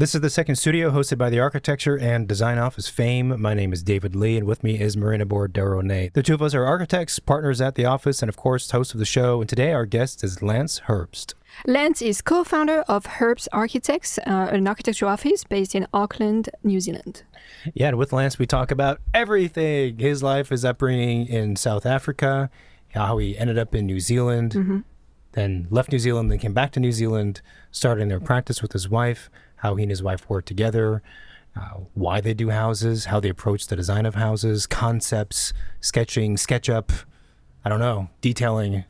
This is the second studio hosted by the Architecture and Design Office fame. My name is David Lee, and with me is Marina Borderonay. The two of us are architects, partners at the office, and of course, hosts of the show. And today our guest is Lance Herbst. Lance is co-founder of Herbst Architects, an architecture office based in Auckland, New Zealand. Yeah, and with Lance, we talk about everything. His life, his upbringing in South Africa, how he ended up in New Zealand, then left New Zealand, then came back to New Zealand, starting their practice with his wife, how he and his wife work together, why they do houses, how they approach the design of houses, concepts, sketching, SketchUp, detailing,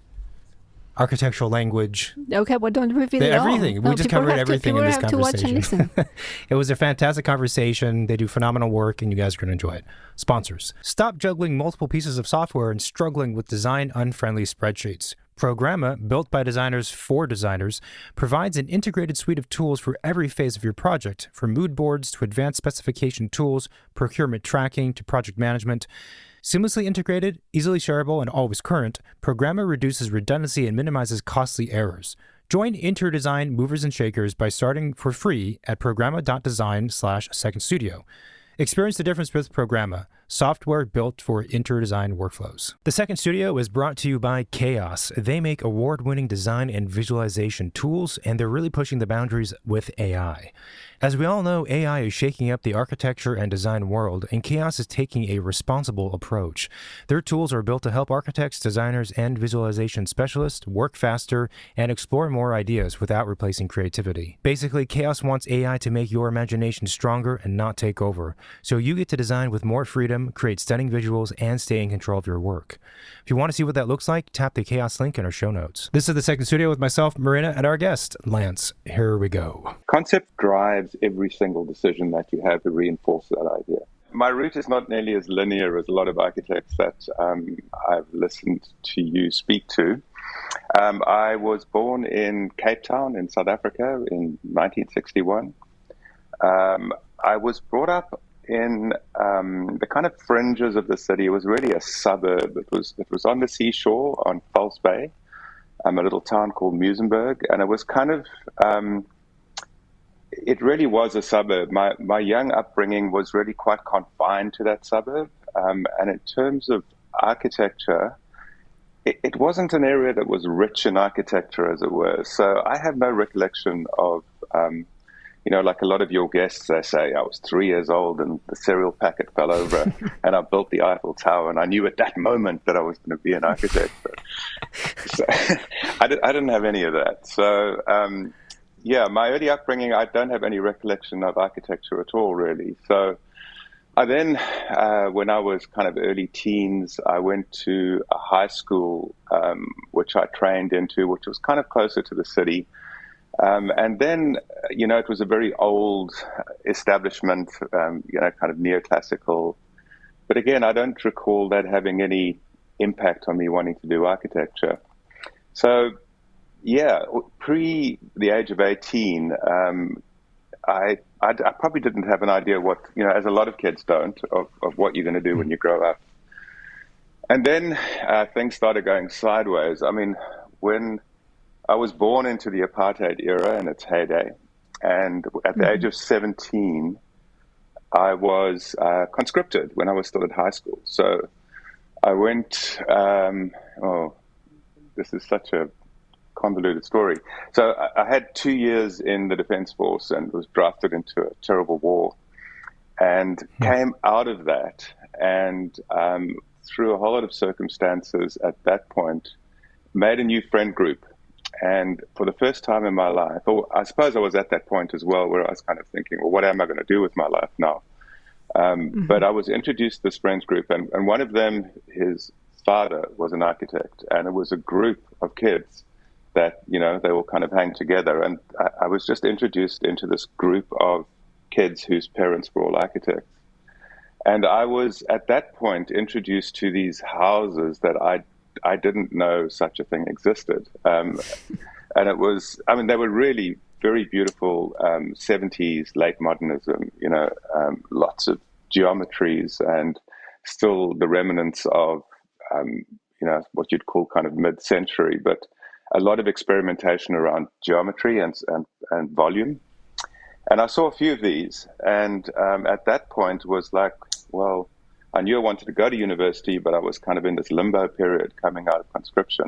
architectural language. Okay, well, don't reveal it all. Everything. We just covered everything in this conversation. People have to watch and listen. It was a fantastic conversation. They do phenomenal work, and you guys are going to enjoy it. Sponsors. Stop juggling multiple pieces of software and struggling with design-unfriendly spreadsheets. Programma, built by designers for designers, provides an integrated suite of tools for every phase of your project, from mood boards to advanced specification tools, procurement tracking to project management. Seamlessly integrated, easily shareable, and always current, Programma reduces redundancy and minimizes costly errors. Join InterDesign movers and shakers by starting for free at programma.design/second studio. Experience the difference with Programma, software built for InterDesign workflows. The second studio is brought to you by Chaos. They make award-winning design and visualization tools, and they're really pushing the boundaries with AI. As we all know, AI is shaking up the architecture and design world, and Chaos is taking a responsible approach. Their tools are built to help architects, designers, and visualization specialists work faster and explore more ideas without replacing creativity. Basically, Chaos wants AI to make your imagination stronger and not take over, so you get to design with more freedom, create stunning visuals, and stay in control of your work. If you want to see what that looks like, tap the Chaos link in our show notes. This is the second studio with myself, Marina, and our guest, Lance. Here we go. Concept drives every single decision that you have to reinforce that idea. My route is not nearly as linear as a lot of architects that I've listened to you speak to. I was born in Cape Town in South Africa in 1961. I was brought up in the kind of fringes of the city. It was really a suburb. It was on the seashore on False Bay, a little town called Muizenberg, and it was kind of it really was a suburb. My young upbringing was really quite confined to that suburb, and in terms of architecture, it wasn't an area that was rich in architecture, as it were. So I have no recollection of like a lot of your guests, they say, I was 3 years old and the cereal packet fell over and I built the Eiffel Tower, and I knew at that moment that I was going to be an architect. So I didn't have any of that. So, my early upbringing, I don't have any recollection of architecture at all, really. So I then, when I was kind of early teens, I went to a high school, which I trained into, which was kind of closer to the city. And then, it was a very old establishment, kind of neoclassical. But again, I don't recall that having any impact on me wanting to do architecture. So, pre the age of 18, I probably didn't have an idea what, as a lot of kids don't, of what you're going to do when you grow up. And then things started going sideways. I mean, when I was born into the apartheid era in its heyday, and at the age of 17, I was conscripted when I was still at high school. So I went, this is such a convoluted story. So I had 2 years in the Defense Force and was drafted into a terrible war, and came out of that, and through a whole lot of circumstances at that point, made a new friend group. And for the first time in my life, or I suppose I was at that point as well, where I was kind of thinking, well, what am I going to do with my life now? But I was introduced to this friends group, and one of them, his father was an architect, and it was a group of kids that, they all kind of hang together. And I was just introduced into this group of kids whose parents were all architects. And I was at that point introduced to these houses that I didn't know such a thing existed. And it was, they were really very beautiful 70s, late modernism, lots of geometries and still the remnants of, what you'd call kind of mid-century, but a lot of experimentation around geometry and volume. And I saw a few of these, and at that point was like, well, I knew I wanted to go to university, but I was kind of in this limbo period coming out of conscription.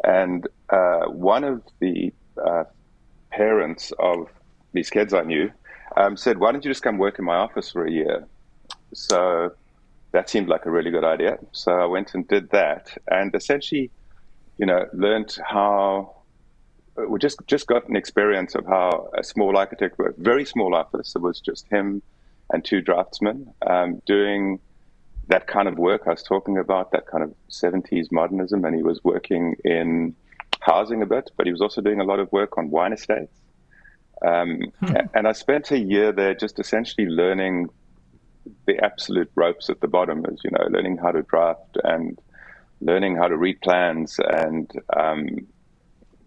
And one of the parents of these kids I knew said, why don't you just come work in my office for a year? So that seemed like a really good idea. So I went and did that, and essentially, learned how we just got an experience of how a small architect worked. Very small office. It was just him and two draftsmen doing that kind of work I was talking about, that kind of 70s modernism. And he was working in housing a bit, but he was also doing a lot of work on wine estates. And I spent a year there just essentially learning the absolute ropes at the bottom, as learning how to draft and learning how to read plans and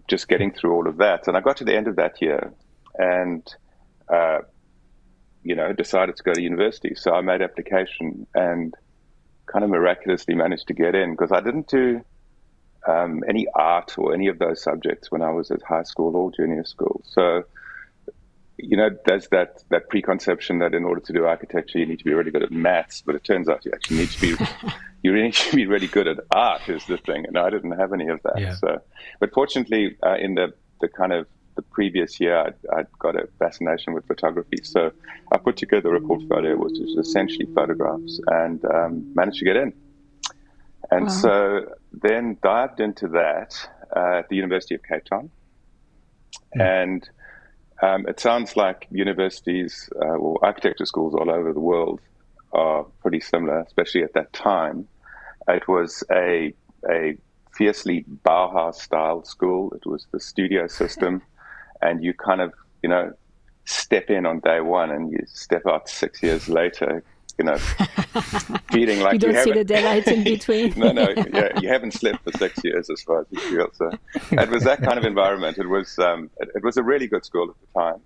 just getting through all of that. And I got to the end of that year and, decided to go to university. So I made application and kind of miraculously managed to get in, because I didn't do any art or any of those subjects when I was at high school or junior school. So, there's that preconception that in order to do architecture, you need to be really good at maths, but it turns out you actually need to be you really need to be really good at art is the thing. And I didn't have any of that. Yeah. So, but fortunately, in the kind of the previous year, I'd got a fascination with photography. So I put together a portfolio, which is essentially photographs, and managed to get in. And so then dived into that at the University of Cape Town. And it sounds like universities or architecture schools all over the world are pretty similar, especially at that time. It was a fiercely Bauhaus-style school. It was the studio system, and you kind of, step in on day one and you step out 6 years later, feeling like you don't see the daylight in between. No, you haven't slept for 6 years as far as you feel. So it was that kind of environment. It was a really good school at the time,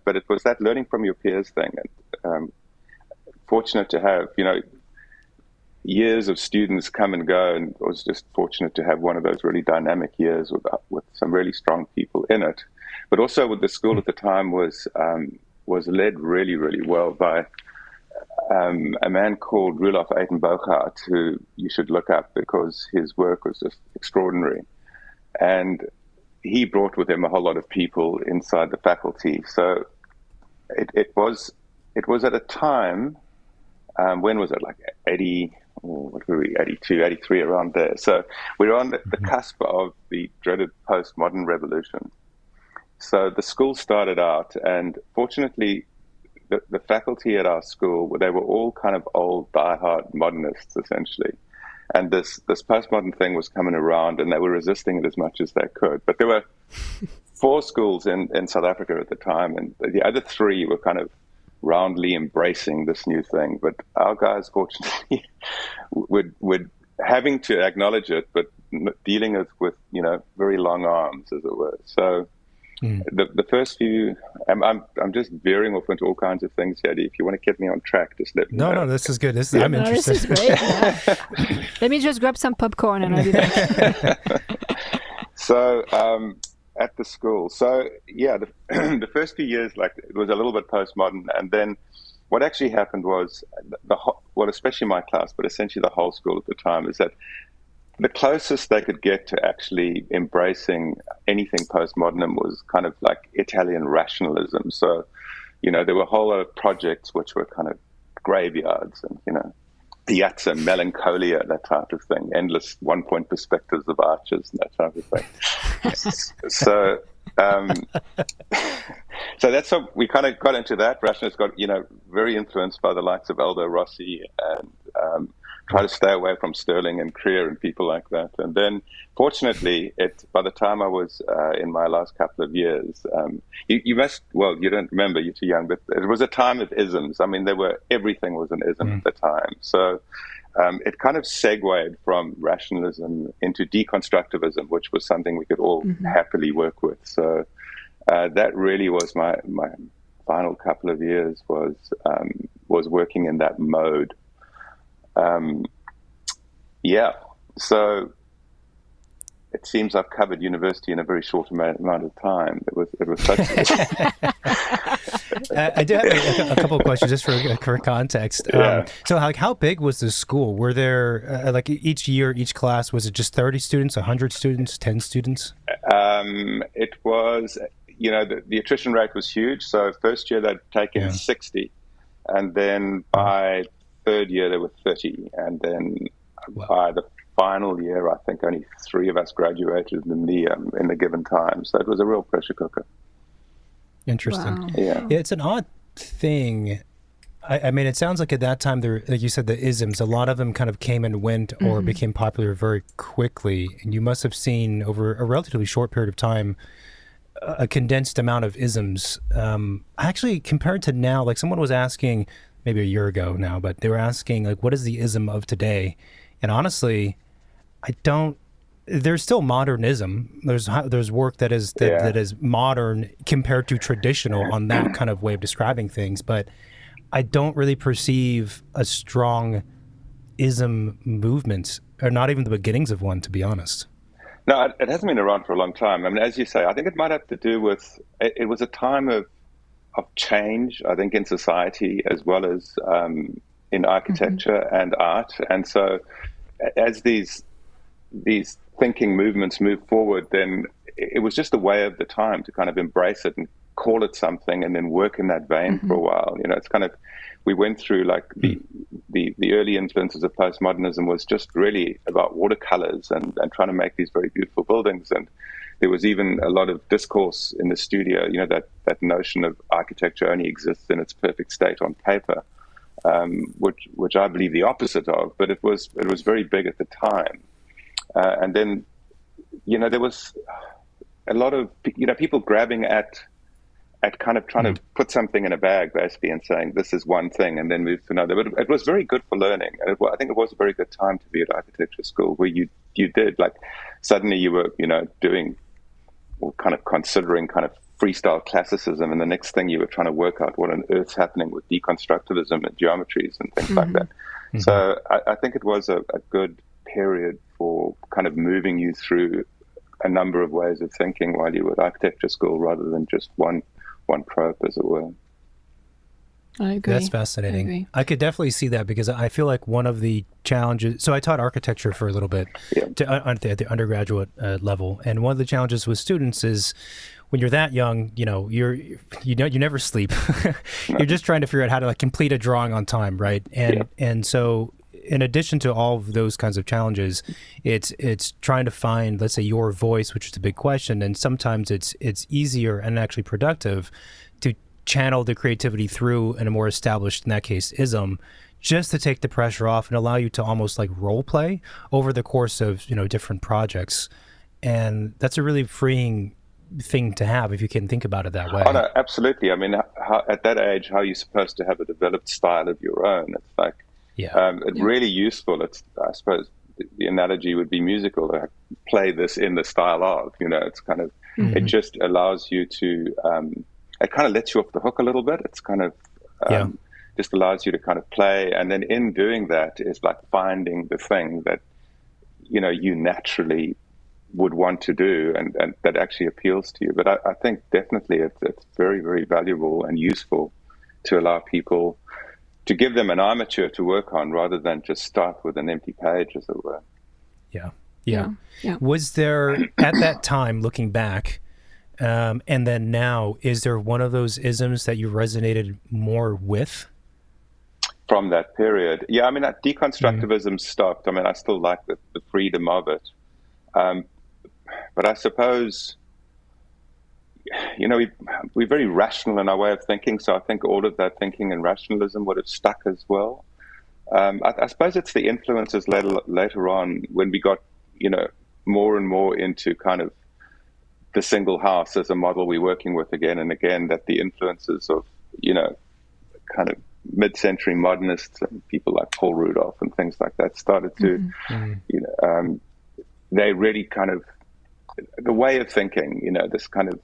but it was that learning from your peers thing. And fortunate to have, years of students come and go, and I was just fortunate to have one of those really dynamic years with some really strong people in it. But also with the school at the time was led really, really well by a man called Roelof Uitenboogaard, who you should look up because his work was just extraordinary. And he brought with him a whole lot of people inside the faculty. So it was at a time, when was it, like 82, 83, around there. So we were on the cusp of the dreaded postmodern revolution. So the school started out, and fortunately, the faculty at our school, they were all kind of old, diehard modernists, essentially. And this postmodern thing was coming around, and they were resisting it as much as they could. But there were 4 schools in South Africa at the time, and the other 3 were kind of roundly embracing this new thing. But our guys, fortunately, would having to acknowledge it, but dealing with very long arms, as it were. So the first few, I'm just veering off into all kinds of things, Yadi. If you want to keep me on track, just let me know. No, this is good. I'm interested. This is great. Yeah. Let me just grab some popcorn and I'll do that. So at the school, the first few years, like, it was a little bit postmodern, and then what actually happened was especially my class, but essentially the whole school at the time, is that the closest they could get to actually embracing anything postmodern was kind of like Italian rationalism. So, there were a whole lot of projects which were kind of graveyards and, Piazza Melancholia, that type of thing, endless one-point perspectives of arches and that type of thing. So that's how we kind of got into that. Rationalists got, very influenced by the likes of Aldo Rossi and try to stay away from Sterling and Creer and people like that. And then, fortunately, by the time I was in my last couple of years, you don't remember, you're too young, but it was a time of isms. I mean, everything was an ism at the time. So it kind of segued from rationalism into deconstructivism, which was something we could all happily work with. So that really was my final couple of years was working in that mode. So it seems I've covered university in a very short amount of time. It was such. I do have a couple of questions just for context. Yeah. So, how big was the school? Were there like each year, each class, was it just 30 students, 100 students, 10 students? It was, the attrition rate was huge. So first year they'd taken 60, and then by third year there were 30, and then by the final year, I think only 3 of us graduated in the given time. So it was a real pressure cooker. Interesting. Wow. Yeah, it's an odd thing. I mean, it sounds like at that time, there, like you said, the isms, a lot of them kind of came and went or became popular very quickly. And you must have seen over a relatively short period of time a condensed amount of isms. Actually, compared to now, like someone was asking maybe a year ago now, but they were asking, like, what is the ism of today? And honestly, there's still modernism. There's work that is modern compared to traditional on that kind of way of describing things, but I don't really perceive a strong ism movement, or not even the beginnings of one, to be honest. No, it hasn't been around for a long time. I mean, as you say, I think it might have to do with it was a time of change, I think, in society as well as in architecture and art. And so as these thinking movements move forward, then it was just a way of the time to kind of embrace it and call it something and then work in that vein for a while. It's kind of, we went through like the early influences of postmodernism was just really about watercolors and trying to make these very beautiful buildings. And there was even a lot of discourse in the studio, that notion of architecture only exists in its perfect state on paper, which I believe the opposite of, but it was very big at the time. And then, there was a lot of, people grabbing at kind of trying to put something in a bag, basically, and saying this is one thing and then move to another. But it was very good for learning. And I think it was a very good time to be at architecture school, where you did, like, suddenly you were, doing or kind of considering kind of freestyle classicism, and the next thing you were trying to work out what on earth's happening with deconstructivism and geometries and things like that. So I think it was a good period for kind of moving you through a number of ways of thinking while you were at architecture school, rather than just one trope, as it were. I agree. That's fascinating. I could definitely see that, because I feel like one of the challenges, so I taught architecture for a little bit at the undergraduate level, and one of the challenges with students is when you're that young, you never sleep. You're just trying to figure out how to, like, complete a drawing on time, right? And so in addition to all of those kinds of challenges, it's trying to find, let's say, your voice, which is a big question, and sometimes it's easier and actually productive to channel the creativity through in a more established, in that case, ism, just to take the pressure off and allow you to almost like role play over the course of different projects. And that's a really freeing thing to have, if you can think about it that way. Oh, no, absolutely. I mean, at that age, how are you supposed to have a developed style of your own? It's like, it's really useful. It's, I suppose the analogy would be musical, to play this in the style of, it's kind of, it just allows you to, it kind of lets you off the hook a little bit. It's kind of, just allows you to kind of play. And then in doing that is like finding the thing that, you naturally would want to do and that actually appeals to you. But I think definitely it's very, very valuable and useful to allow people, to give them an armature to work on, rather than just start with an empty page, as it were. Yeah. Was there, at that time, looking back, and then now, is there one of those isms that you resonated more with? From that period? Yeah, I mean, that deconstructivism stopped. I mean, I still like the freedom of it. But I suppose, we're very rational in our way of thinking, so I think all of that thinking and rationalism would have stuck as well. I suppose it's the influences later on, when we got, more and more into kind of the single house as a model we're working with again and again, that the influences of, kind of mid-century modernists and people like Paul Rudolph and things like that started to, they really kind of, the way of thinking, this kind of,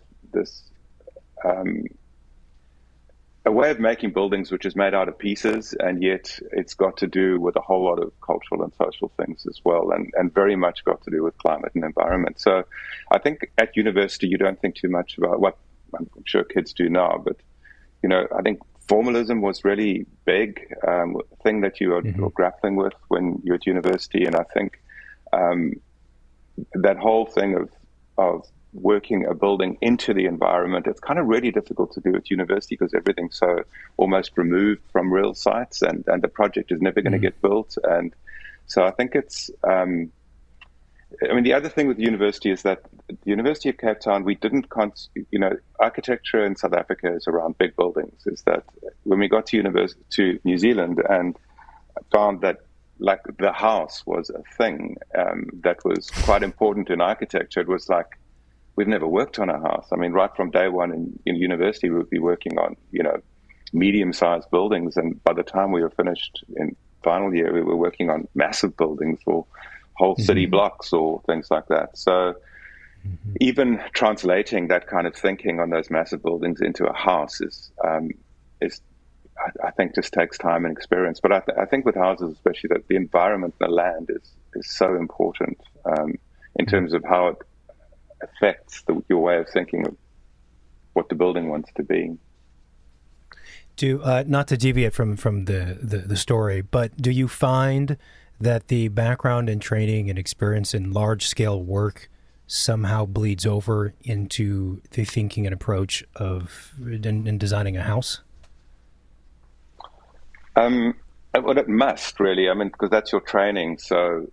a way of making buildings which is made out of pieces, and yet it's got to do with a whole lot of cultural and social things as well, and very much got to do with climate and environment. So I think at university you don't think too much about what I'm sure kids do now, but I think formalism was really big thing that you are grappling with when you're at university, and I think that whole thing of working a building into the environment, it's kind of really difficult to do at university because everything's so almost removed from real sites, and the project is never going to get built. And so I think it's, the other thing with the university is that the University of Cape Town, we didn't, architecture in South Africa is around big buildings, is that when we got to New Zealand and found that like the house was a thing that was quite important in architecture, it was like, we've never worked on a house. I mean, right from day one in university, we would be working on, medium-sized buildings. And by the time we were finished in final year, we were working on massive buildings or whole city blocks or things like that. So even translating that kind of thinking on those massive buildings into a house is I think just takes time and experience. But I think with houses, especially, that the environment and the land is so important in terms of how it affects your way of thinking of what the building wants to be. Not to deviate from the story, but do you find that the background and training and experience in large-scale work somehow bleeds over into the thinking and approach of in designing a house? Well, it must, really. I mean, because that's your training. So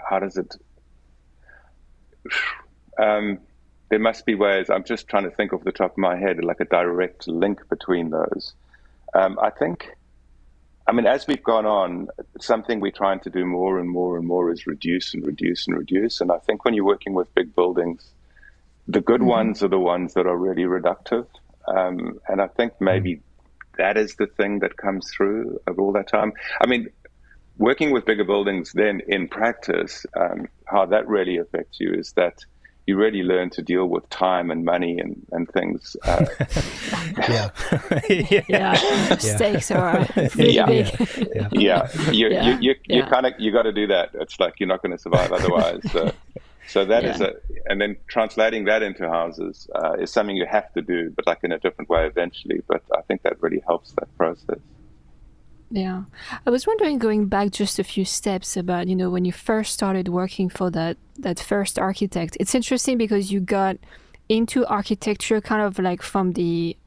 how does it... there must be ways. I'm just trying to think off the top of my head, like a direct link between those. I think, as we've gone on, something we're trying to do more and more and more is reduce and reduce and reduce. And I think when you're working with big buildings, the good ones are the ones that are really reductive. And I think maybe that is the thing that comes through of all that time. Working with bigger buildings then in practice, how that really affects you is that you really learn to deal with time and money and things. Stakes are really big. You got to do that. It's like you're not going to survive otherwise. So that is and then translating that into houses is something you have to do, but like in a different way eventually. But I think that really helps that process. Yeah. I was wondering, going back just a few steps about, when you first started working for that first architect, it's interesting because you got into architecture kind of like from the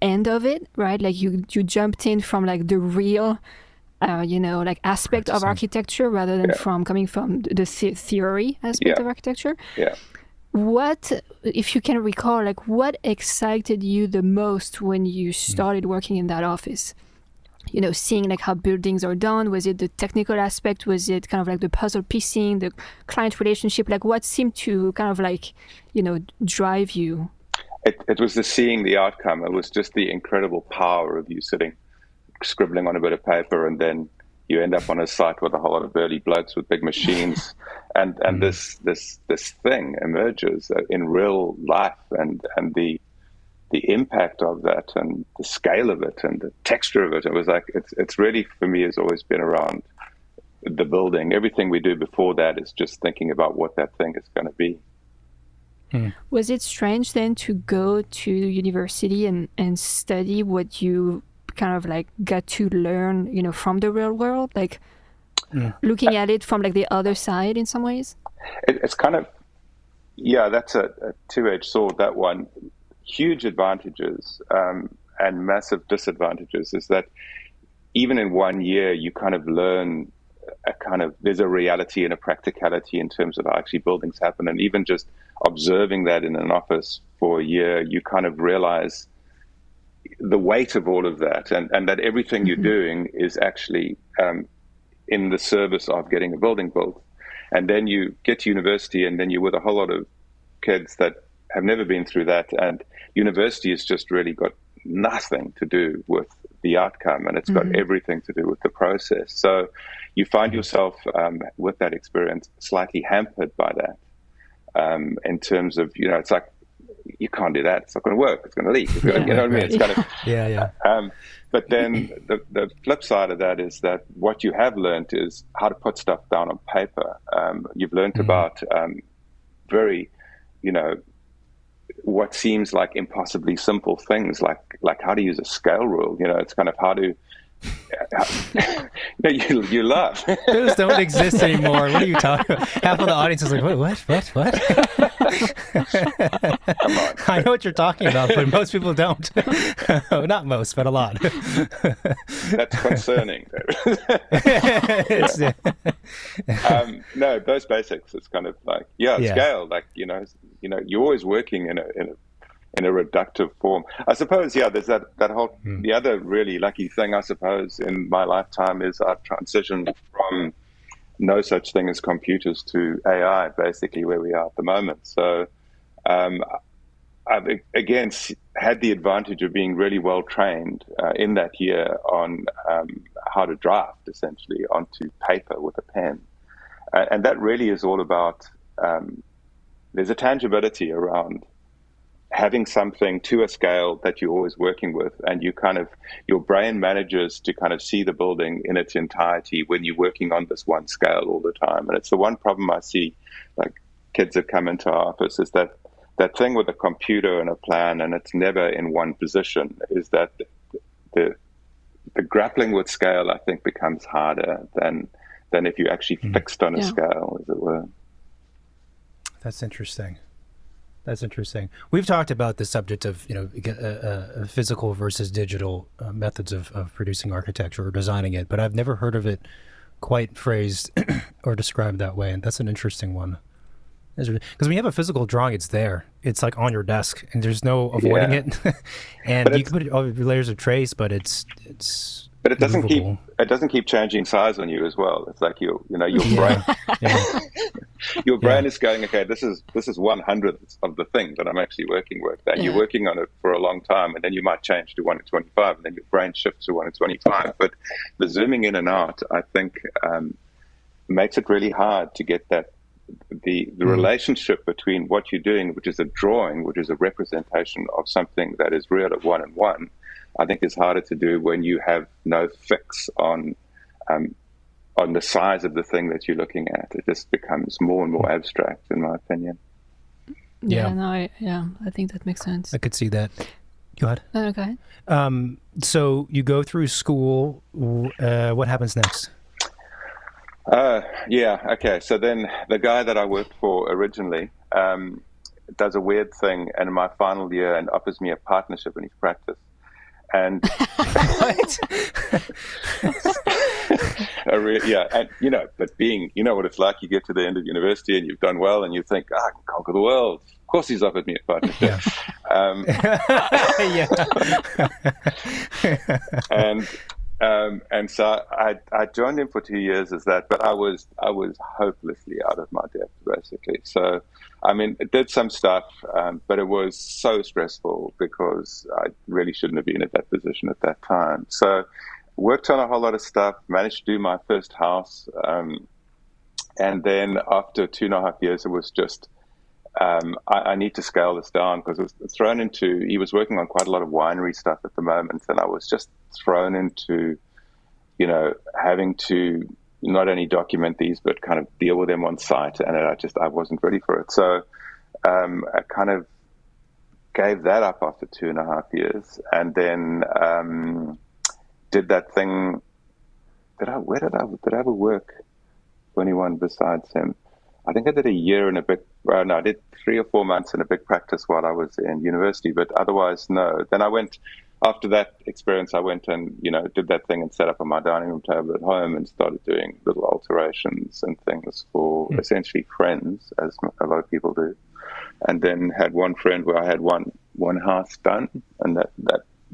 end of it, right? Like you jumped in from like the real, aspect of architecture rather than coming from the theory aspect of architecture. Yeah. What, if you can recall, like what excited you the most when you started working in that office? Seeing like how buildings are done? Was it the technical aspect? Was it kind of like the puzzle piecing, the client relationship? Like what seemed to kind of like, drive you? It was the seeing the outcome. It was just the incredible power of you sitting, scribbling on a bit of paper, and then you end up on a site with a whole lot of burly blokes with big machines, and this thing emerges in real life, and the impact of that and the scale of it and the texture of it. It was like, it's really, for me, has always been around the building. Everything we do before that is just thinking about what that thing is going to be. Was it strange then to go to university and study what you kind of like got to learn, from the real world, like looking at it from like the other side in some ways? It's kind of, that's a two-edged sword, that one. Huge advantages and massive disadvantages is that even in 1 year, you kind of learn there's a reality and a practicality in terms of how actually buildings happen. And even just observing that in an office for a year, you kind of realize the weight of all of that, and that everything you're doing is actually in the service of getting a building built. And then you get to university, and then you're with a whole lot of kids that have never been through that, and university has just really got nothing to do with the outcome, and it's got everything to do with the process. So you find yourself with that experience slightly hampered by that in terms of, it's like you can't do that. It's not going to work. It's going to leak. It's gonna, Yeah. you know what I mean? It's kind of Yeah. But then the flip side of that is that what you have learned is how to put stuff down on paper. You've learned about very, what seems like impossibly simple things, like how to use a scale rule. It's kind of how to. You laugh. Those don't exist anymore. What are you talking about? Half of the audience is like, what? Come on. I know what you're talking about, but most people don't. Not most, but a lot. That's concerning. No, those basics. It's kind of like scale. Like you're always working in a reductive form. I suppose, there's that whole, the other really lucky thing, I suppose, in my lifetime is I've transitioned from no such thing as computers to AI, basically where we are at the moment. So I've, again, had the advantage of being really well trained in that year on how to draft, essentially, onto paper with a pen. And that really is all about, there's a tangibility around having something to a scale that you're always working with, and your brain manages to kind of see the building in its entirety when you're working on this one scale all the time. And it's the one problem I see, like kids that come into our office, is that thing with a computer and a plan, and it's never in one position, is that the grappling with scale, I think, becomes harder than if you actually fixed on a scale, as it were. That's interesting. We've talked about the subject of physical versus digital methods of producing architecture or designing it, but I've never heard of it quite phrased or described that way, and that's an interesting one. Because when you have a physical drawing, it's there. It's like on your desk, and there's no avoiding it. And you can put all your layers of trace, but it's. But it doesn't movable. It doesn't keep changing size on you as well. It's like your brain. Your brain is going, okay, this is 1/100th of the thing that I'm actually working with. And you're working on it for a long time, and then you might change to 1/25, and then your brain shifts to 1/25. But the zooming in and out, I think, makes it really hard to get that the relationship between what you're doing, which is a drawing, which is a representation of something that is real at 1:1. I think is harder to do when you have no fix on the size of the thing that you're looking at. It just becomes more and more abstract, in my opinion. I think that makes sense. I could see that. Go ahead. Okay. So you go through school. What happens next? Okay. So then the guy that I worked for originally does a weird thing, and in my final year, and offers me a partnership in his practice. And What? and but being, what it's like. You get to the end of university and you've done well, and you think, I can conquer the world. Of course, he's offered me a partnership. And so I joined him for 2 years as that, but I was hopelessly out of my depth, basically. So, I mean, it did some stuff, but it was so stressful because I really shouldn't have been at that position at that time. So, worked on a whole lot of stuff, managed to do my first house, and then after 2.5 years, it was just I need to scale this down, because it was thrown into. He was working on quite a lot of winery stuff at the moment, and I was just thrown into, having to not only document these, but kind of deal with them on site. And I wasn't ready for it. So I kind of gave that up after 2.5 years, and then did that thing. Did I ever work for anyone besides him? I think I did a year in a big, I did 3 or 4 months in a big practice while I was in university, but otherwise, no. Then after that experience, I went and, did that thing and set up on my dining room table at home and started doing little alterations and things for essentially friends, as a lot of people do. And then had one friend where I had one house done, and that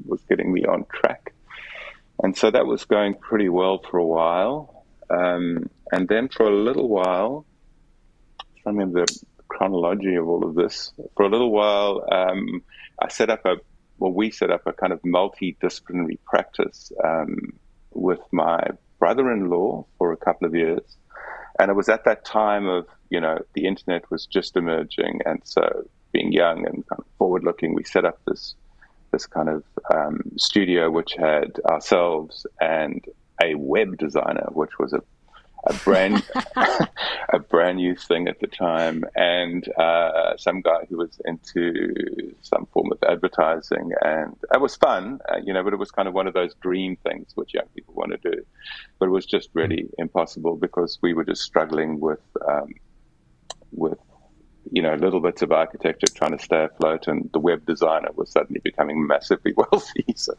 was getting me on track. And so that was going pretty well for a while. And then for a little while, I remember the chronology of all of this. For a little while, we set up a kind of multidisciplinary practice with my brother-in-law for a couple of years. And it was at that time of, the internet was just emerging. And so being young and kind of forward-looking, we set up this kind of studio which had ourselves and a web designer, which was a brand a brand new thing at the time, and some guy who was into some form of advertising, and it was fun, but it was kind of one of those dream things which young people want to do, but it was just really impossible because we were just struggling with little bits of architecture trying to stay afloat, and the web designer was suddenly becoming massively wealthy. So,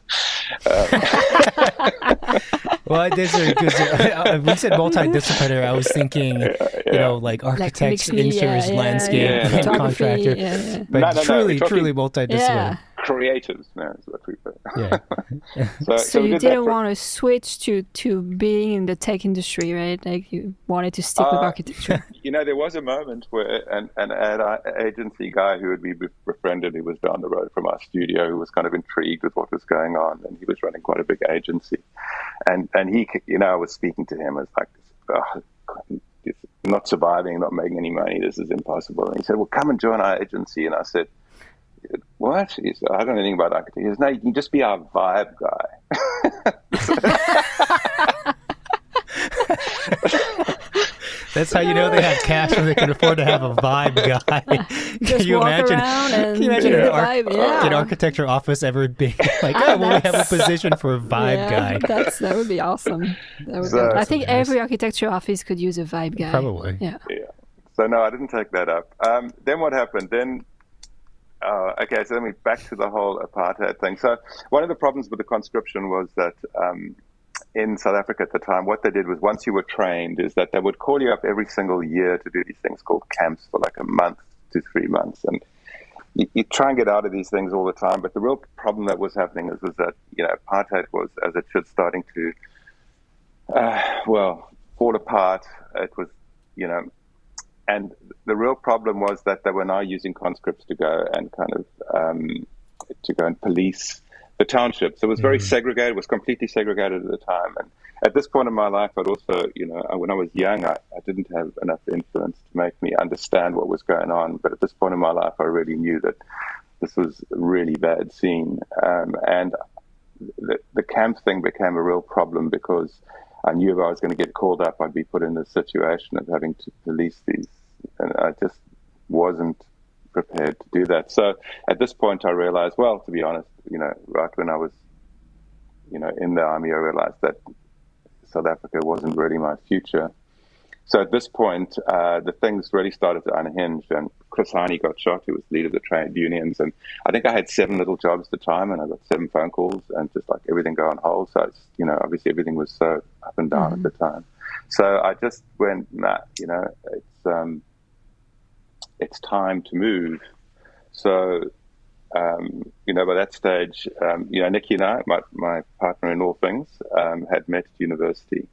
well, we said multidisciplinary. I was thinking, like architects, interiors, landscape, contractor. But truly multidisciplinary. Yeah. Creatives, no, is what we put. Yeah. So you didn't want to switch to being in the tech industry, right? Like you wanted to stick with architecture. There was a moment where an ad agency guy who had been befriended, who was down the road from our studio, who was kind of intrigued with what was going on, and he was running quite a big agency, and he, I was speaking to him as like, not surviving, not making any money, this is impossible. And he said, well, come and join our agency. And I said, what? He said, I don't know anything about architecture. He says, no, you can just be our vibe guy. That's how you know they have cash when they can afford to have a vibe guy. Just walk around and can you imagine an architecture office ever being like, we have a position for a vibe guy? That would be awesome. I think every architecture office could use a vibe guy. Probably. Yeah. So no, I didn't take that up. Then what happened? So back to the whole apartheid thing. So one of the problems with the conscription was that in South Africa at the time, what they did was once you were trained is that they would call you up every single year to do these things called camps for like a month to 3 months. And you try and get out of these things all the time. But the real problem that was happening was that, apartheid was, as it should, starting to, fall apart. It was, and the real problem was that they were now using conscripts to go and police the township. So it was very segregated. It was completely segregated at the time. And at this point in my life, I'd also, when I was young, I didn't have enough influence to make me understand what was going on. But at this point in my life, I really knew that this was a really bad scene. And the camp thing became a real problem because I knew if I was going to get called up, I'd be put in this situation of having to police these. And I just wasn't prepared to do that. So at this point, I realized, well, to be honest, right when I was, in the army, I realized that South Africa wasn't really my future. So at this point, the things really started to unhinge, and Chris Heine got shot. He was leader of the trade unions, and I think I had 7 little jobs at the time, and I got 7 phone calls, and just like everything go on hold. So it's, obviously everything was so up and down at the time. So I just went, it's time to move. So, by that stage, Nikki and I, my partner in all things, had met at university,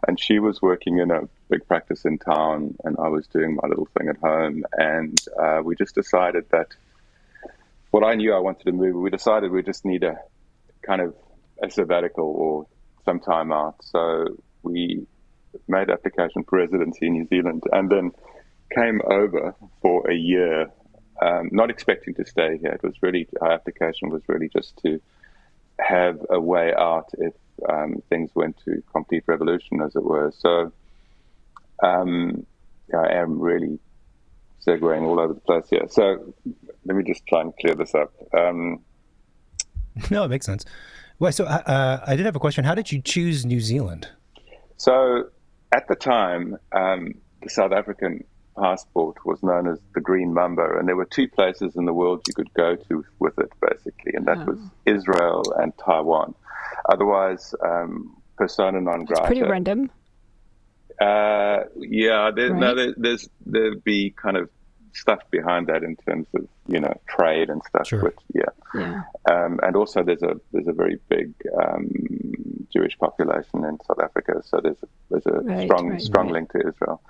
and she was working in a big practice in town, and I was doing my little thing at home. And we just decided that, I knew I wanted to move. We decided we just need a kind of a sabbatical or some time out. So we made application for residency in New Zealand, and then came over for a year, not expecting to stay here. It was really, our application was really just to have a way out if things went to complete revolution, as it were. So I am really segueing all over the place here. So let me just try and clear this up. No, it makes sense. Well, so I did have a question. How did you choose New Zealand? So at the time, the South African passport was known as the Green Mamba, and there were 2 places in the world you could go to with it, basically, and that was Israel and Taiwan. Otherwise, persona non grata. It's pretty random. There'd be kind of stuff behind that in terms of trade and stuff. Sure. But and also there's a very big Jewish population in South Africa, so there's a strong link to Israel.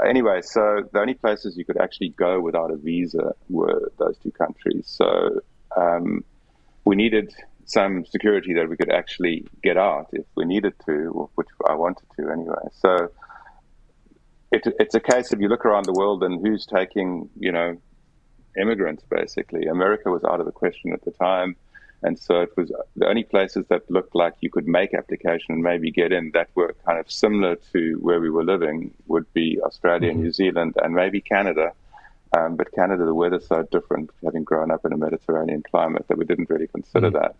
Anyway, so the only places you could actually go without a visa were those 2 countries. So we needed some security that we could actually get out if we needed to, or which I wanted to anyway. So it's a case of you look around the world and who's taking immigrants, basically. America was out of the question at the time. And so it was the only places that looked like you could make application and maybe get in that were kind of similar to where we were living would be Australia, New Zealand, and maybe Canada. But Canada, the weather's so different, having grown up in a Mediterranean climate, that we didn't really consider that.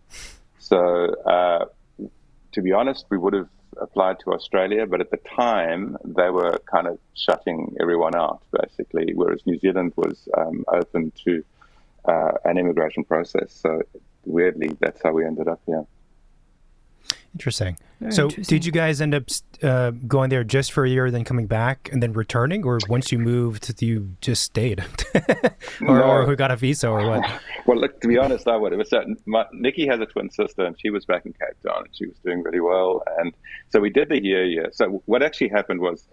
So to be honest, we would have applied to Australia, but at the time, they were kind of shutting everyone out, basically, whereas New Zealand was open to an immigration process. So weirdly, that's how we ended up here. Interesting. Very So interesting. did you guys end up going there just for a year, then coming back and then returning? Or once you moved, you just stayed? or who got a visa or what? Well, look, to be honest, I would. It was Nikki has a twin sister, and she was back in Cape Town, and she was doing really well. And so we did the year. So what actually happened was,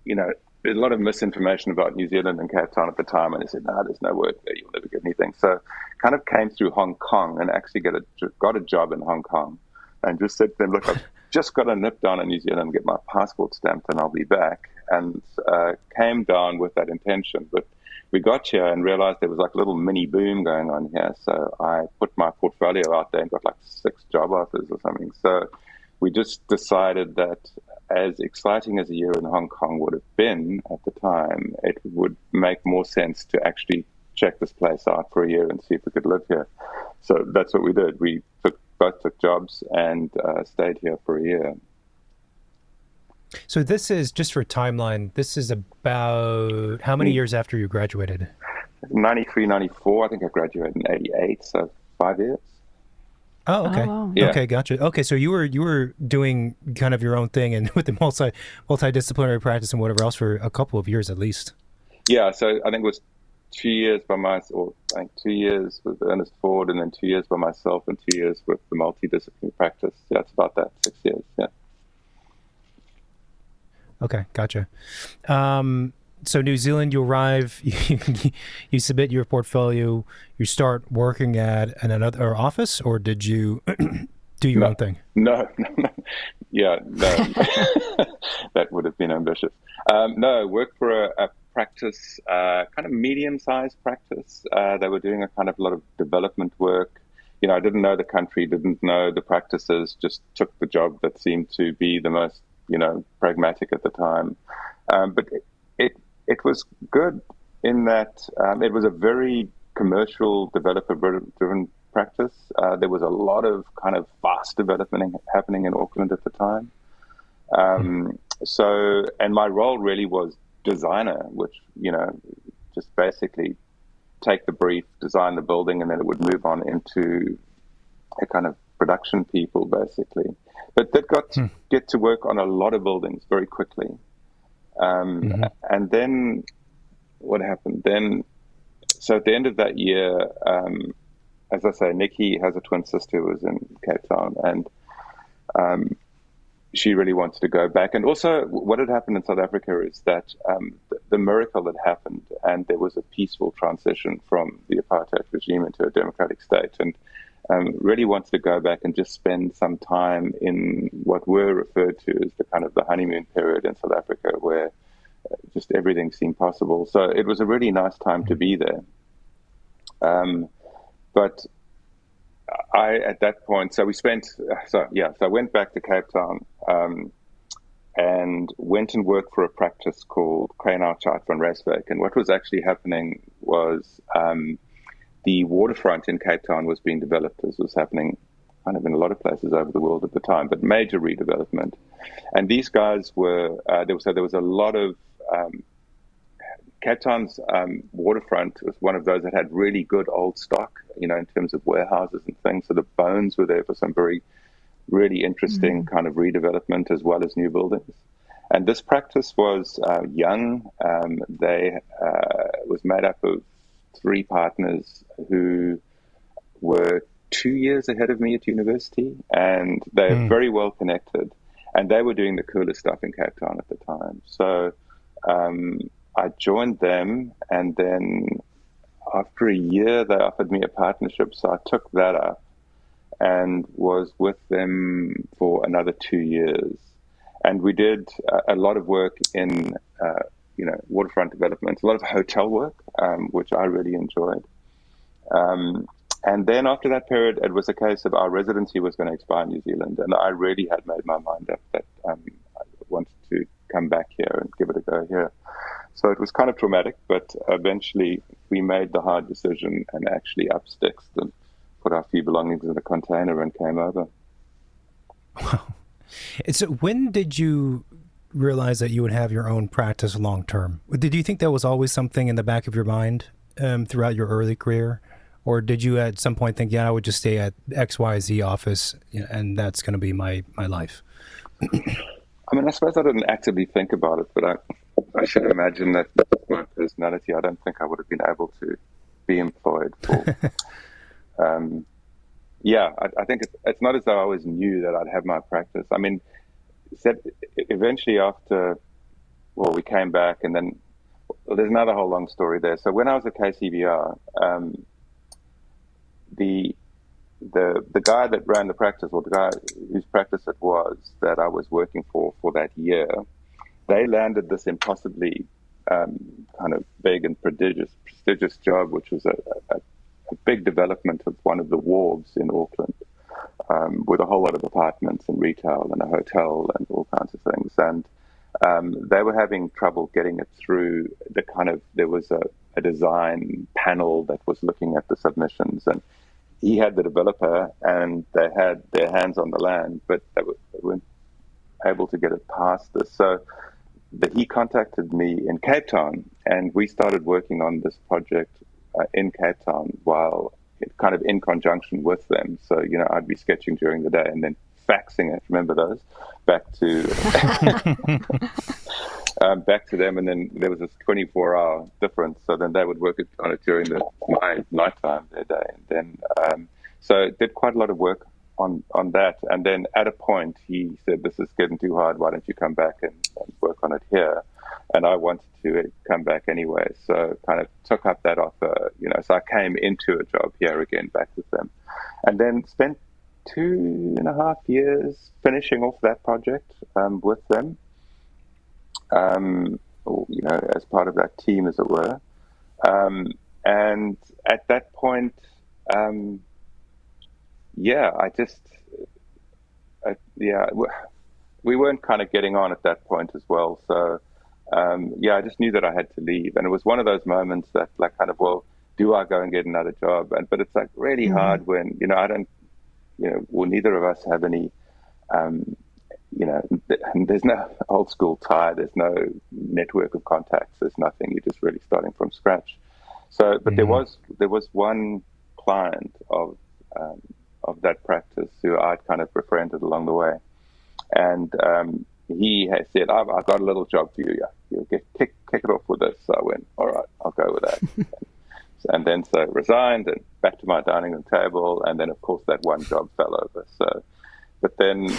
there's a lot of misinformation about New Zealand and Cape Town at the time, and they said, "No, there's no work there. You'll never get anything." So kind of came through Hong Kong and actually got a job in Hong Kong, and just said to them, "Look, I've just got to nip down in New Zealand and get my passport stamped, and I'll be back." And came down with that intention, but we got here and realized there was like a little mini boom going on here. So I put my portfolio out there and got like 6 job offers or something. So we just decided that as exciting as a year in Hong Kong would have been at the time, it would make more sense to actually check this place out for a year and see if we could live here. So that's what we did. We both took jobs and stayed here for a year. So this is, just for timeline, this is about how many years after you graduated? 93, 94. I think I graduated in 88, so 5 years. Oh, okay. Oh, wow. Yeah. Okay, gotcha. Okay, so you were doing kind of your own thing and with the multidisciplinary practice and whatever else for a couple of years at least. Yeah, so I think it was 2 years I think 2 years with Ernest Ford, and then 2 years by myself, and 2 years with the multidisciplinary practice. Yeah, it's about that, 6 years. Yeah. Okay, gotcha. So New Zealand, you arrive, you submit your portfolio, you start working at another office, or did you do your own thing? No. Yeah, no. That would have been ambitious. No, worked for a practice, kind of medium-sized practice. They were doing a kind of lot of development work. I didn't know the country, didn't know the practices, just took the job that seemed to be the most, pragmatic at the time. But it was good in that it was a very commercial, developer-driven practice. There was a lot of kind of fast development happening in Auckland at the time. And my role really was designer, which, just basically take the brief, design the building, and then it would move on into a kind of production people, basically. But that got to get to work on a lot of buildings very quickly. And then what happened then? So at the end of that year, as I say, Nikki has a twin sister who was in Cape Town, and she really wanted to go back. And also what had happened in South Africa is that the miracle had happened, and there was a peaceful transition from the apartheid regime into a democratic state, and really wanted to go back and just spend some time in what were referred to as the kind of the honeymoon period in South Africa, where just everything seemed possible. So it was a really nice time to be there. But at that point, so I went back to Cape Town and went and worked for a practice called Kranauchat van Ryswyk. And what was actually happening was the waterfront in Cape Town was being developed, as was happening kind of in a lot of places over the world at the time, but major redevelopment. And these guys were, there was a lot of, Cape Town's waterfront was one of those that had really good old stock, in terms of warehouses and things. So the bones were there for some really interesting kind of redevelopment as well as new buildings. And this practice was young. They was made up of 3 partners who were 2 years ahead of me at university, and they're very well connected, and they were doing the coolest stuff in Cape Town at the time. So I joined them, and then after a year they offered me a partnership, so I took that up and was with them for another 2 years. And we did a lot of work in waterfront developments, a lot of hotel work, which I really enjoyed. And then after that period, it was a case of our residency was going to expire in New Zealand, and I really had made my mind up that I wanted to come back here and give it a go here. So it was kind of traumatic, but eventually we made the hard decision and actually up sticks and put our few belongings in a container and came over. Wow. So when did you realize that you would have your own practice long term? Did you think that was always something in the back of your mind throughout your early career? Or did you at some point think, I would just stay at XYZ office and that's going to be my life? I mean, I suppose I didn't actively think about it, but I should imagine that my personality, I don't think I would have been able to be employed for. I think it's not as though I always knew that I'd have my practice. I mean, eventually after, we came back, and then there's another whole long story there. So when I was at KCBR, the guy that ran the practice, or the guy whose practice it was that I was working for that year, they landed this impossibly kind of big and prestigious job, which was a big development of one of the wharves in Auckland, with a whole lot of apartments and retail and a hotel and all kinds of things. And they were having trouble getting it through there was a design panel that was looking at the submissions, and he had the developer and they had their hands on the land, but they weren't able to get it past this. So he contacted me in Cape Town, and we started working on this project in Cape Town while kind of in conjunction with them. So, I'd be sketching during the day and then faxing it, remember those, back to them, and then there was this 24-hour difference, so then they would work on it during my nighttime their day, and then so did quite a lot of work on that, and then at a point he said, this is getting too hard, why don't you come back and work on it here? And I wanted to come back anyway, so kind of took up that offer, so I came into a job here again back with them, and then spent 2.5 years finishing off that project with them, as part of that team, as it were. And at that point, we weren't kind of getting on at that point as well. So, I just knew that I had to leave. And it was one of those moments that do I go and get another job? But it's really hard when, I don't, neither of us have any, there's no old school tie, there's no network of contacts, there's nothing, you're just really starting from scratch. So, but there was one client of that practice who I'd kind of befriended along the way. And he had said, I've got a little job for you, you'll kick it off with this. So I went, all right, I'll go with that. And then so resigned and back to my dining room table. And then, of course, that one job fell over. So, but then...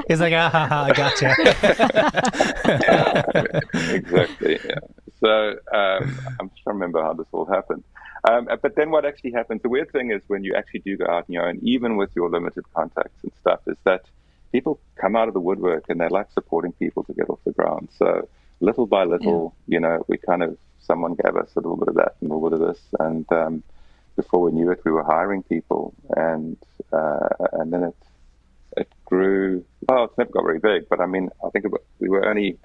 He's like, I gotcha. Exactly, yeah. So I'm trying to remember how this all happened. But then what actually happens, the weird thing is when you actually do go out on your own, even with your limited contacts and stuff, is that people come out of the woodwork and they like supporting people to get off the ground. So little by little, we kind of, someone gave us a little bit of that and a little bit of this. And before we knew it, we were hiring people. And then it grew. Well, it's never got very big, but I mean, I think we were only,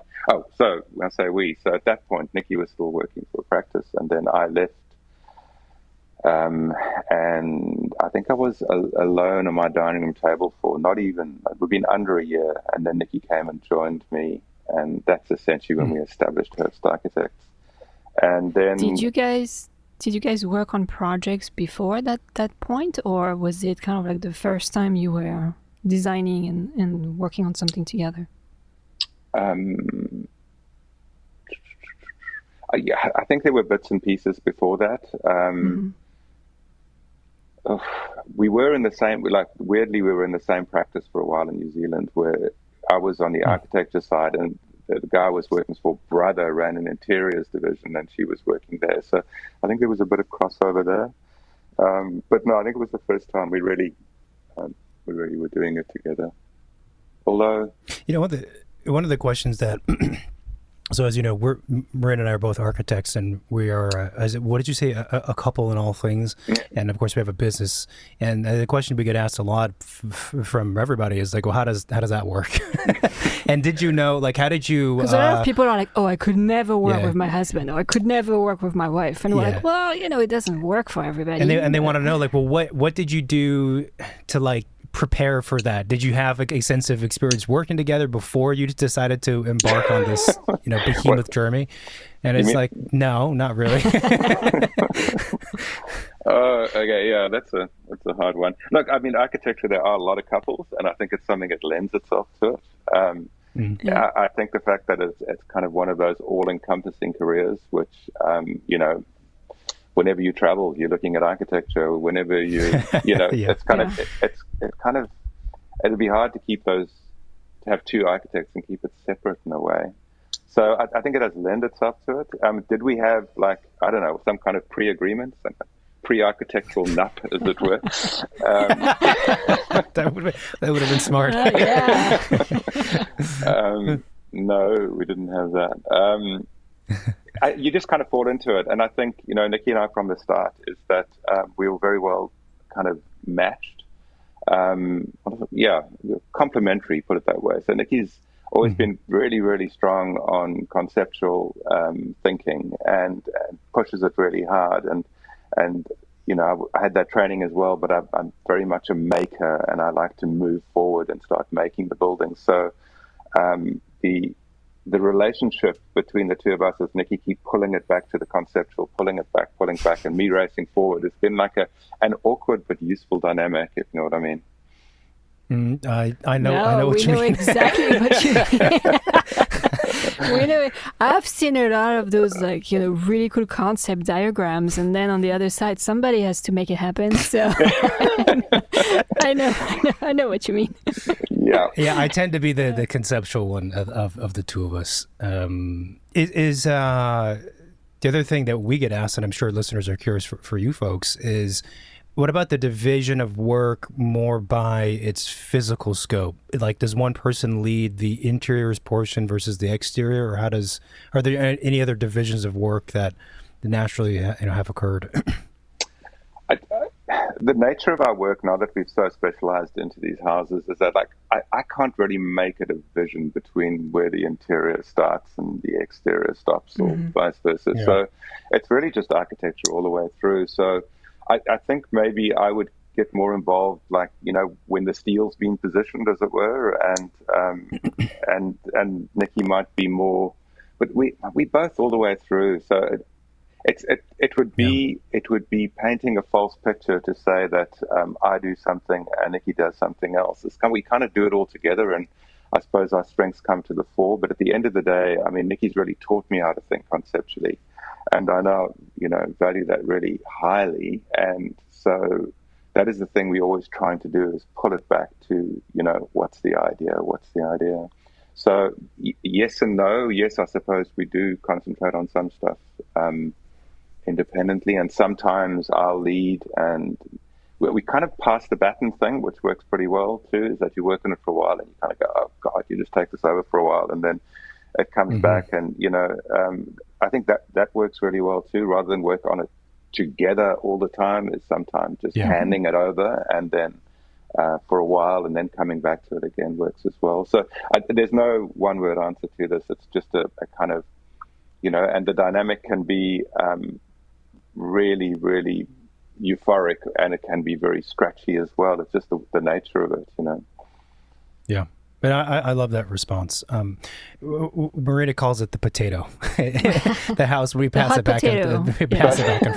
so when I say we, so at that point, Nikki was still working for practice, and then I left. And I think I was alone on my dining room table for we've been under a year, and then Nikki came and joined me, and that's essentially when we established Herbst Architects. And then Did you guys work on projects before that point, or was it kind of like the first time you were designing and working on something together? I think there were bits and pieces before that. We were in the same, weirdly, we were in the same practice for a while in New Zealand, where I was on the architecture side, and the guy I was working for, brother, ran an interiors division, and she was working there. So I think there was a bit of crossover there. But no, I think it was the first time we really were doing it together. Although, you know what, one of the questions that so as you know, Marin and I are both architects, and we are what did you say, a couple in all things, and of course we have a business. And the question we get asked a lot from everybody is like, well, how does that work? And did you know, like, how did you? Because a lot of people are like, oh, I could never work with my husband, or I could never work with my wife, and we're like, well, it doesn't work for everybody. And they want to know, like, well, what did you do to like prepare for that? Did you have like, a sense of experience working together before you decided to embark on this, behemoth journey? And it's like, no, not really. Okay, yeah, that's a hard one. Look, I mean, architecture, there are a lot of couples, and I think it's something that lends itself to it. I think the fact that it's kind of one of those all-encompassing careers, which whenever you travel, you're looking at architecture. Whenever it's kind of it'll be hard to have two architects and keep it separate in a way. So I think it has lent itself to it. Did we have some kind of pre-agreement, some pre-architectural nut, as it were? That would have been smart. No, we didn't have that. You just kind of fall into it. And I think, Nikki and I from the start is that we were very well kind of matched. Complementary, put it that way. So Nikki's always been really, really strong on conceptual thinking and pushes it really hard. And I had that training as well, but I'm very much a maker, and I like to move forward and start making the buildings. So the relationship between the two of us, as Nikki keep pulling it back to the conceptual, pulling back, and me racing forward, it's been like an awkward but useful dynamic, if you know what I mean. I know what you mean. We know exactly what you mean. We know. I've seen a lot of those, really cool concept diagrams, and then on the other side, somebody has to make it happen. So I know what you mean. Yeah. I tend to be the conceptual one of the two of us. The other thing that we get asked, and I'm sure listeners are curious for you folks, is what about the division of work more by its physical scope? Like, does one person lead the interiors portion versus the exterior, or are there any other divisions of work that naturally have occurred? The nature of our work, now that we've so specialized into these houses, is that I can't really make a division between where the interior starts and the exterior stops, or vice versa. Yeah. So it's really just architecture all the way through. So I think maybe I would get more involved, when the steel's being positioned, as it were, and Nikki might be more, but we both all the way through. So it would be painting a false picture to say that I do something and Nikki does something else. We kind of do it all together, and I suppose our strengths come to the fore. But at the end of the day, I mean, Nikki's really taught me how to think conceptually, and I now value that really highly. And so that is the thing we're always trying to do, is pull it back to what's the idea. So yes and no. Yes, I suppose we do concentrate on some stuff independently, and sometimes I'll lead, and we kind of pass the baton thing, which works pretty well too, is that you work on it for a while and you kind of go, oh God, you just take this over for a while, and then it comes back, and I think that works really well too, rather than work on it together all the time. Is sometimes just handing it over and then for a while and then coming back to it again works as well. So there's no one word answer to this. It's just a kind of, and the dynamic can be really, really euphoric, and it can be very scratchy as well. It's just the nature of it, Yeah. But I love that response. Marina calls it the potato. The house, we pass it back and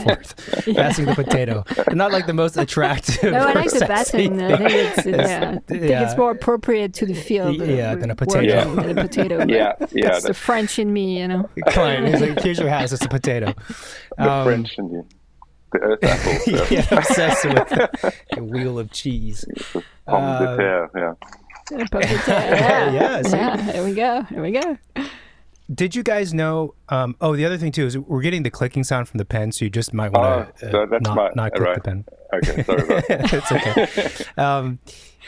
forth. Passing the potato. Not like the most attractive. No, I like the baton. I think it's more appropriate to the field. Than a potato. Than a potato. That's the French in me, Client, he's like, here's your house, it's a potato. The French in you. The earth apple. Obsessed with a wheel of cheese. Pomme de terre, There we go. Did you guys know? The other thing too is we're getting the clicking sound from the pen, so you just might want to not click right. the pen. Okay, sorry about that. It's okay.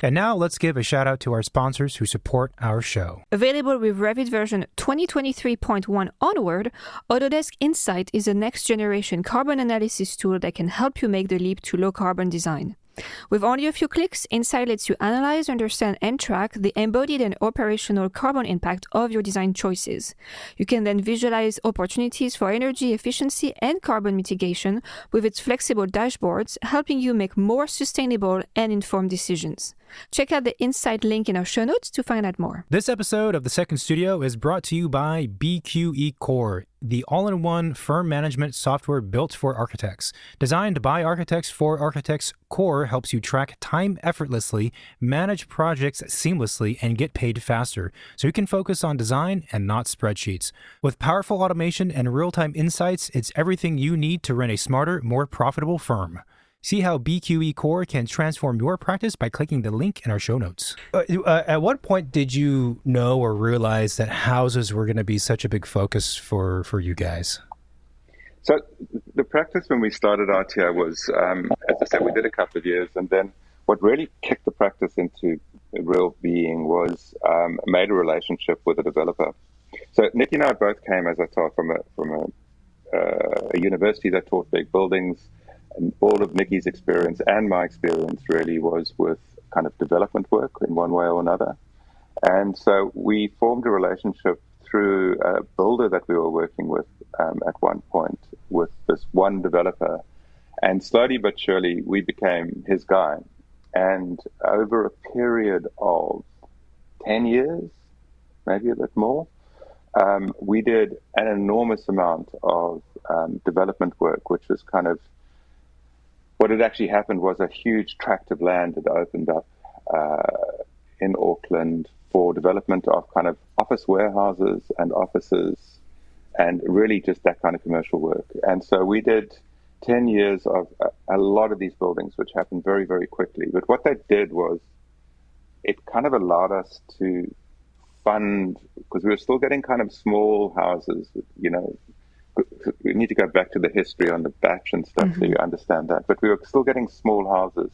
And now let's give a shout out to our sponsors who support our show. Available with Revit version 2023.1 onward, Autodesk Insight is a next generation carbon analysis tool that can help you make the leap to low carbon design. With only a few clicks, Insight lets you analyze, understand, and track the embodied and operational carbon impact of your design choices. You can then visualize opportunities for energy efficiency and carbon mitigation with its flexible dashboards, helping you make more sustainable and informed decisions. Check out the Insight link in our show notes to find out more. This episode of The Second Studio is brought to you by BQE Core, the all-in-one firm management software built for architects. Designed by architects for architects, Core helps you track time effortlessly, manage projects seamlessly, and get paid faster, so you can focus on design and not spreadsheets. With powerful automation and real-time insights, it's everything you need to run a smarter, more profitable firm. See how BQE Core can transform your practice by clicking the link in our show notes. At what point did you know or realize that houses were going to be such a big focus for you guys? So the practice when we started RTO was, as I said, we did a couple of years, and then what really kicked the practice into real being was made a relationship with a developer. So Nikki and I both came, as I taught, from a university that taught big buildings. And all of Nikki's experience and my experience really was with kind of development work in one way or another. And so we formed a relationship through a builder that we were working with at one point with this one developer. And slowly but surely, we became his guy. And over a period of 10 years, maybe a bit more, we did an enormous amount of development work, which was kind of what had actually happened was a huge tract of land had opened up in Auckland for development of kind of office warehouses and offices and really just that kind of commercial work. And so we did 10 years of a lot of these buildings, which happened very, very quickly. But what that did was it kind of allowed us to fund, because we were still getting kind of small houses, you know, we need to go back to the history on the batch and stuff so you understand that. But we were still getting small houses.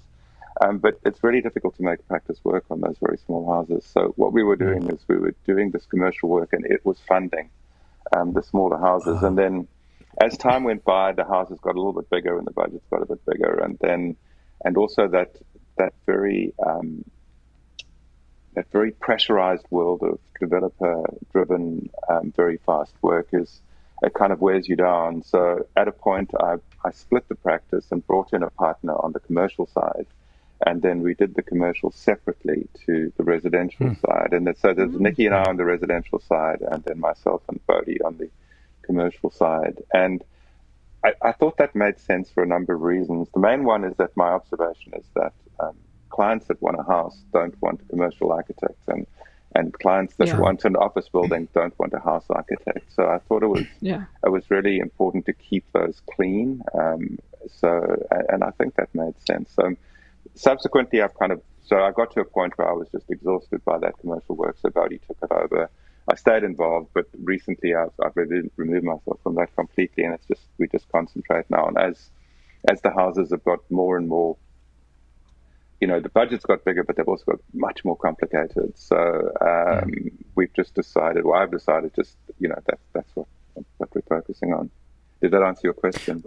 But it's really difficult to make practice work on those very small houses. So what we were doing is we were doing this commercial work, and it was funding the smaller houses. And then as time went by, the houses got a little bit bigger and the budgets got a bit bigger. And also that very pressurized world of developer-driven, very fast work it kind of wears you down. So at a point, I split the practice and brought in a partner on the commercial side. And then we did the commercial separately to the residential side. And so there's Nikki and I on the residential side, and then myself and Bodhi on the commercial side. And I thought that made sense for a number of reasons. The main one is that my observation is that clients that want a house don't want a commercial architect, and clients that want an office building don't want a house architect. So I thought it was really important to keep those clean. And I think that made sense. So subsequently, I got to a point where I was just exhausted by that commercial work. So Bodhi took it over. I stayed involved, but recently I've really removed myself from that completely, and we just concentrate now. And as the houses have got more and more, you know, the budgets got bigger, but they've also got much more complicated. So I've decided just, you know, that's what we're focusing on. Did that answer your question?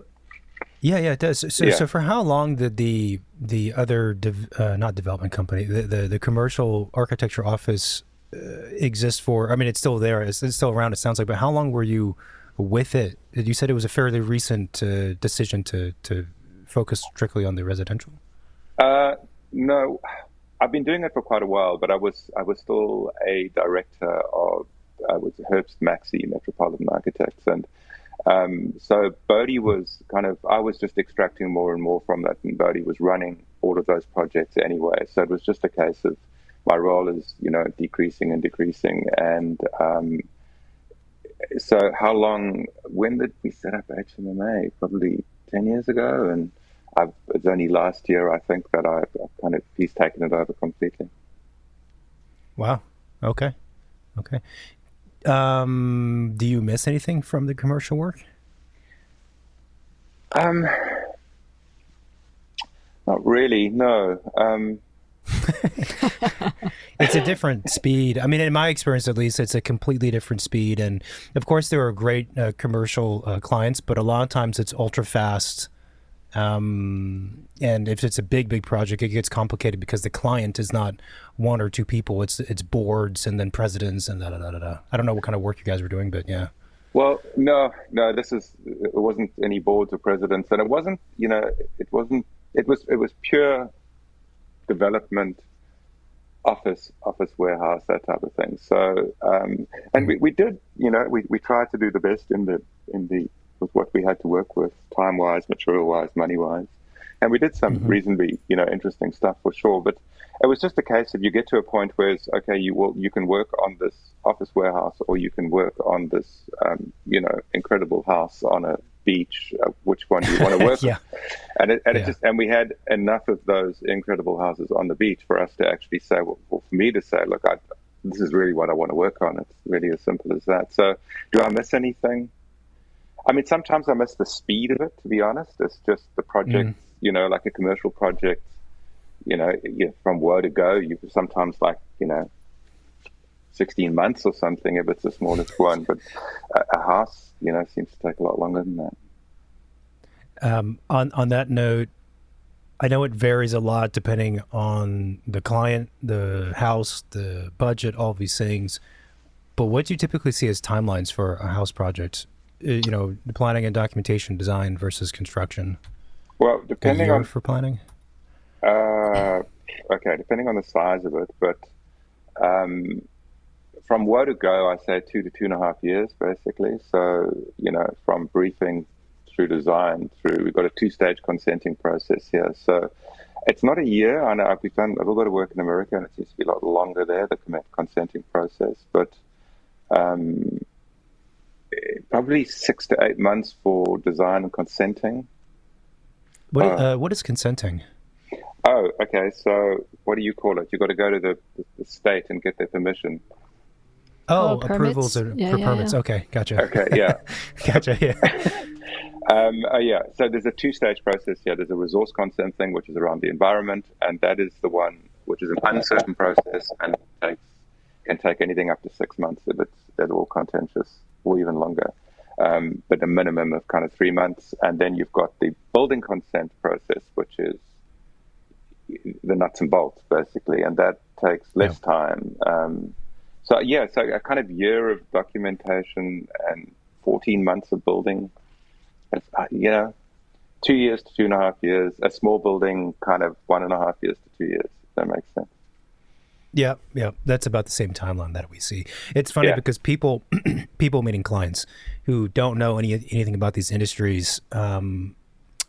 Yeah, it does. So for how long did the other, not development company, the commercial architecture office exist for? I mean, it's still there. It's still around, it sounds like. But how long were you with it? You said it was a fairly recent decision to focus strictly on the residential? No, I've been doing it for quite a while, but I was still a director of Herbst Maxi Metropolitan Architects, and so Bodhi was I was just extracting more and more from that, and Bodhi was running all of those projects anyway. So it was just a case of my role is, you know, decreasing, and so how long? When did we set up HMMA? Probably 10 years ago, and it's only last year, I think, that he's taken it over completely. Wow. Okay. Do you miss anything from the commercial work? Not really, no. It's a different speed. I mean, in my experience, at least, it's a completely different speed. And of course, there are great commercial clients, but a lot of times it's ultra fast. And if it's a big project, it gets complicated because the client is not one or two people. It's boards and then presidents and da da da da da. I don't know what kind of work you guys were doing, but yeah. Well, no, it wasn't any boards or presidents, and it wasn't, it was pure development, office warehouse, that type of thing. So, and we did, we tried to do the best in the with what we had to work with, time wise, material wise, money wise, and we did some reasonably, interesting stuff for sure. But it was just a case of you get to a point where it's okay, you can work on this office warehouse, or you can work on this, incredible house on a beach. Which one do you want to work yeah. with? And we had enough of those incredible houses on the beach for us to actually say, well for me to say, look, this is really what I want to work on. It's really as simple as that. So, do I miss anything? I mean, sometimes I miss the speed of it, to be honest. It's just the project, like a commercial project, from where to go, you sometimes 16 months or something if it's the smallest one. But a house, seems to take a lot longer than that. On that note, I know it varies a lot depending on the client, the house, the budget, all these things. But what do you typically see as timelines for a house project? The planning and documentation, design versus construction. Well, depending on for planning. Okay, depending on the size of it, but from where to go, I say 2 to 2.5 years, basically. So, from briefing through design, we've got a 2-stage consenting process here. So it's not a year. I know we've done a little bit of work in America, and it seems to be a lot longer there, the consenting process. But probably 6 to 8 months for design and consenting. What is consenting? Oh, okay. So what do you call it? You've got to go to the state and get their permission. Oh, approvals for permits. Yeah. Okay, gotcha. Okay, yeah. Gotcha, yeah. Yeah, so there's a 2-stage process here. There's a resource consenting, which is around the environment, and that is the one which is an uncertain process and can take anything up to 6 months if it's at all contentious, or even longer. But a minimum of kind of 3 months. And then you've got the building consent process, which is the nuts and bolts, basically, and that takes less time. So a kind of year of documentation and 14 months of building. It's, 2 years to 2.5 years. A small building, kind of 1.5 years to 2 years. If that makes sense. Yeah, that's about the same timeline that we see. It's funny because people meaning clients who don't know anything about these industries.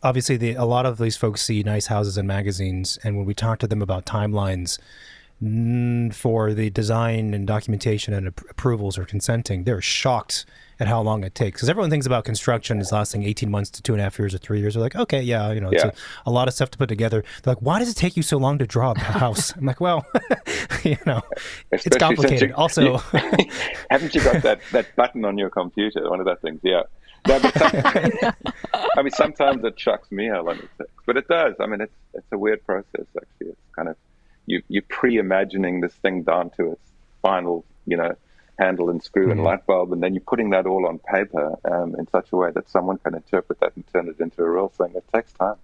Obviously, a lot of these folks see nice houses in magazines, and when we talk to them about timelines for the design and documentation and approvals or consenting, they're shocked at how long it takes. Because everyone thinks about construction as lasting 18 months to 2.5 years or 3 years. They're like, okay, it's a lot of stuff to put together. They're like, why does it take you so long to draw a house? I'm like, well, it's complicated. Also, haven't you got that button on your computer? One of those things, yeah. No, but sometimes it shocks me how long it takes, but it does. I mean, it's a weird process, actually. It's kind of, you're pre-imagining this thing down to its final, handle and screw and light bulb, and then you're putting that all on paper in such a way that someone can interpret that and turn it into a real thing. It takes time.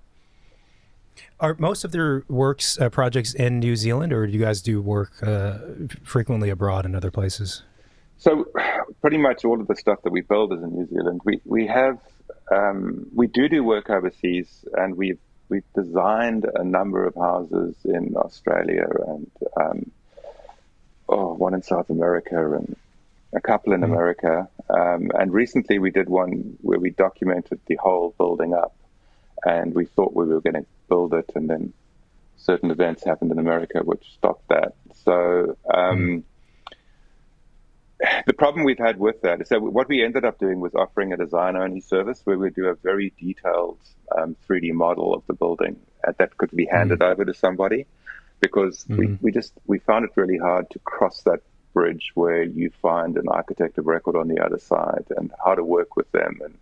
Are most of their works projects in New Zealand, or do you guys do work frequently abroad in other places? So pretty much all of the stuff that we build is in New Zealand. We do work overseas, and we've designed a number of houses in Australia and one in South America and a couple in America. And recently we did one where we documented the whole building up, and we thought we were going to build it, and then certain events happened in America which stopped that. So the problem we've had with that is that what we ended up doing was offering a design-only service where we do a very detailed 3D model of the building that could be handed over to somebody, because we found it really hard to cross that bridge where you find an architect of record on the other side and how to work with them. And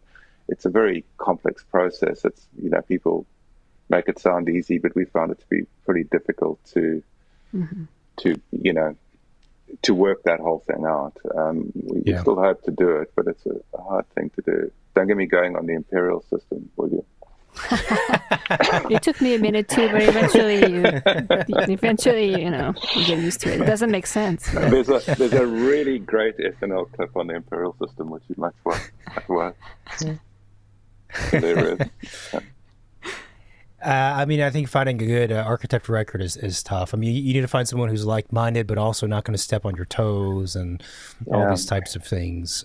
it's a very complex process. It's, people make it sound easy, but we found it to be pretty difficult to work that whole thing out. We still hope to do it, but it's a hard thing to do. Don't get me going on the imperial system, will you? It took me a minute too, but eventually, you get used to it. It doesn't make sense. There's a really great SNL clip on the imperial system, which you might watch. There is. I think finding a good architect of record is tough. I mean, you need to find someone who's like-minded, but also not going to step on your toes and all these types of things.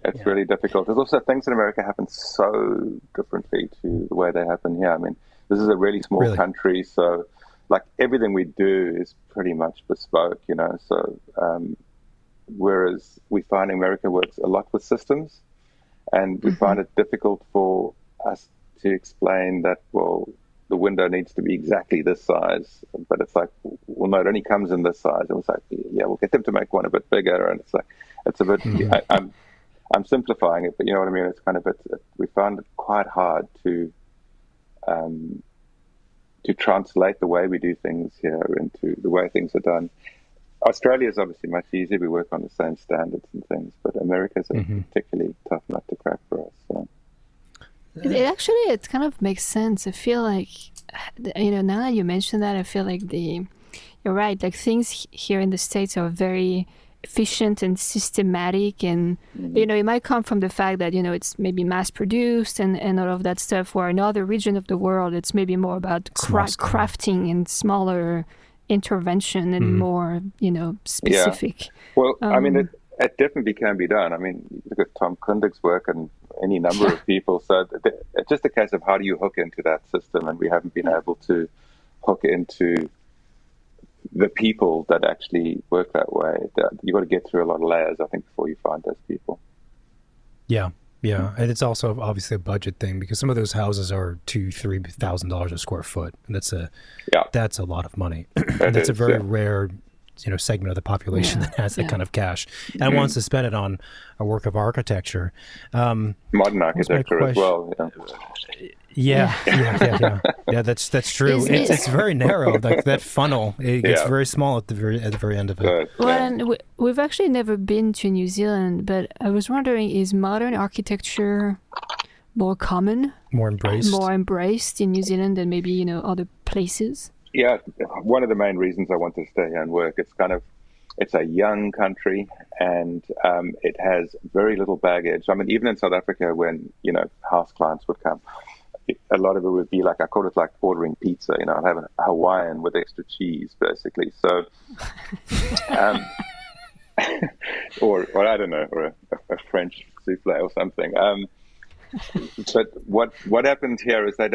It's really difficult. There's also things in America happen so differently to the way they happen here. I mean, this is a really small country, so like everything we do is pretty much bespoke, So whereas we find America works a lot with systems, and we find it difficult for us to explain that, well, the window needs to be exactly this size, but it's like, well, no, it only comes in this size. And it's like, yeah, we'll get them to make one a bit bigger, and it's like, it's a bit. I'm simplifying it, but you know what I mean. It's kind of we found it quite hard to translate the way we do things here into the way things are done. Australia is obviously much easier. We work on the same standards and things, but America's a particularly tough nut to crack for us. So. It kind of makes sense. I feel like, now that you mention that, I feel like you're right. Like things here in the States are very efficient and systematic, and it might come from the fact that it's maybe mass produced and all of that stuff, where in other region of the world it's maybe more about crafting and smaller intervention and more specific. Well, I mean it definitely can be done. I mean, look at Tom Kundig's work and any number of people. So it's just a case of how do you hook into that system, and we haven't been able to hook into the people that actually work that way. You've got to get through a lot of layers, I think, before you find those people. Yeah. And it's also obviously a budget thing, because some of those houses are $2,000-$3,000 a square foot. And that's a lot of money. That's a very rare segment of the population that has that kind of cash and wants to spend it on a work of architecture. Modern architecture as well. Yeah, that's true. It's very narrow. Like that funnel, it gets very small at the very end of it. Well, and we've actually never been to New Zealand, but I was wondering, is modern architecture more common, more embraced in New Zealand than maybe other places? Yeah, one of the main reasons I want to stay here and work, it's a young country, and it has very little baggage. I mean, even in South Africa, when house clients would come, a lot of it would be like, I call it like ordering pizza. I'd have a Hawaiian with extra cheese, basically. So, or I don't know, or a French souffle or something. But what happens here is they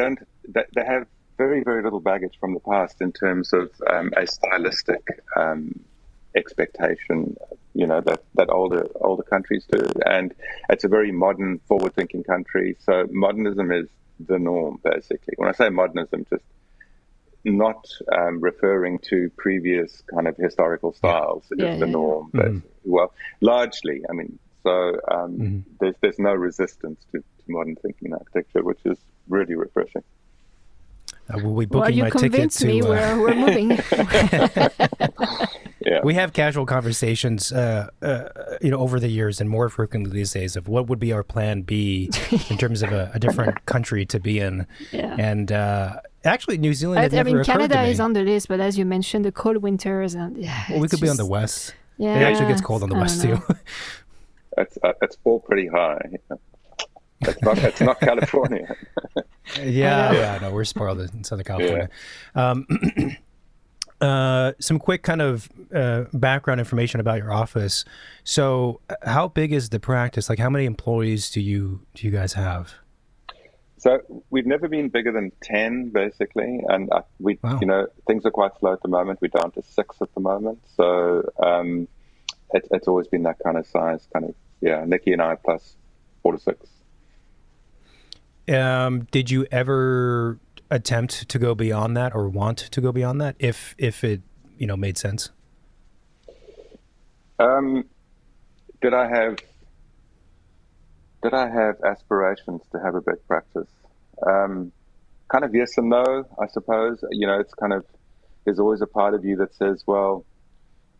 have very, very little baggage from the past in terms of a stylistic expectation, that older countries do. And it's a very modern, forward-thinking country. So modernism is the norm, basically. When I say modernism, just not referring to previous kind of historical styles. It is the norm. But, well, largely, I mean, so there's no resistance to modern thinking in architecture, which is really refreshing. We'll be booking my ticket to... me. We're moving. We have casual conversations, over the years, and more frequently these days, of what would be our plan B in terms of a different country to be in. Yeah. And actually, New Zealand. Canada is on the list, but as you mentioned, the cold winters and we could be on the west. Yeah, it actually gets cold on the west too. It's all pretty high. It's not California. No, we're spoiled in Southern California. Some quick kind of background information about your office. So, how big is the practice? Like, how many employees do you guys have? So we've never been bigger than 10, basically, and things are quite slow at the moment. We're down to 6 at the moment. So it's always been that kind of size. Nikki and I plus 4 to 6. Did you ever attempt to go beyond that, or want to go beyond that, if it made sense? Um, did I have aspirations to have a big practice? Um, Kind of yes and no, I suppose. It's kind of there's always a part of you that says, well,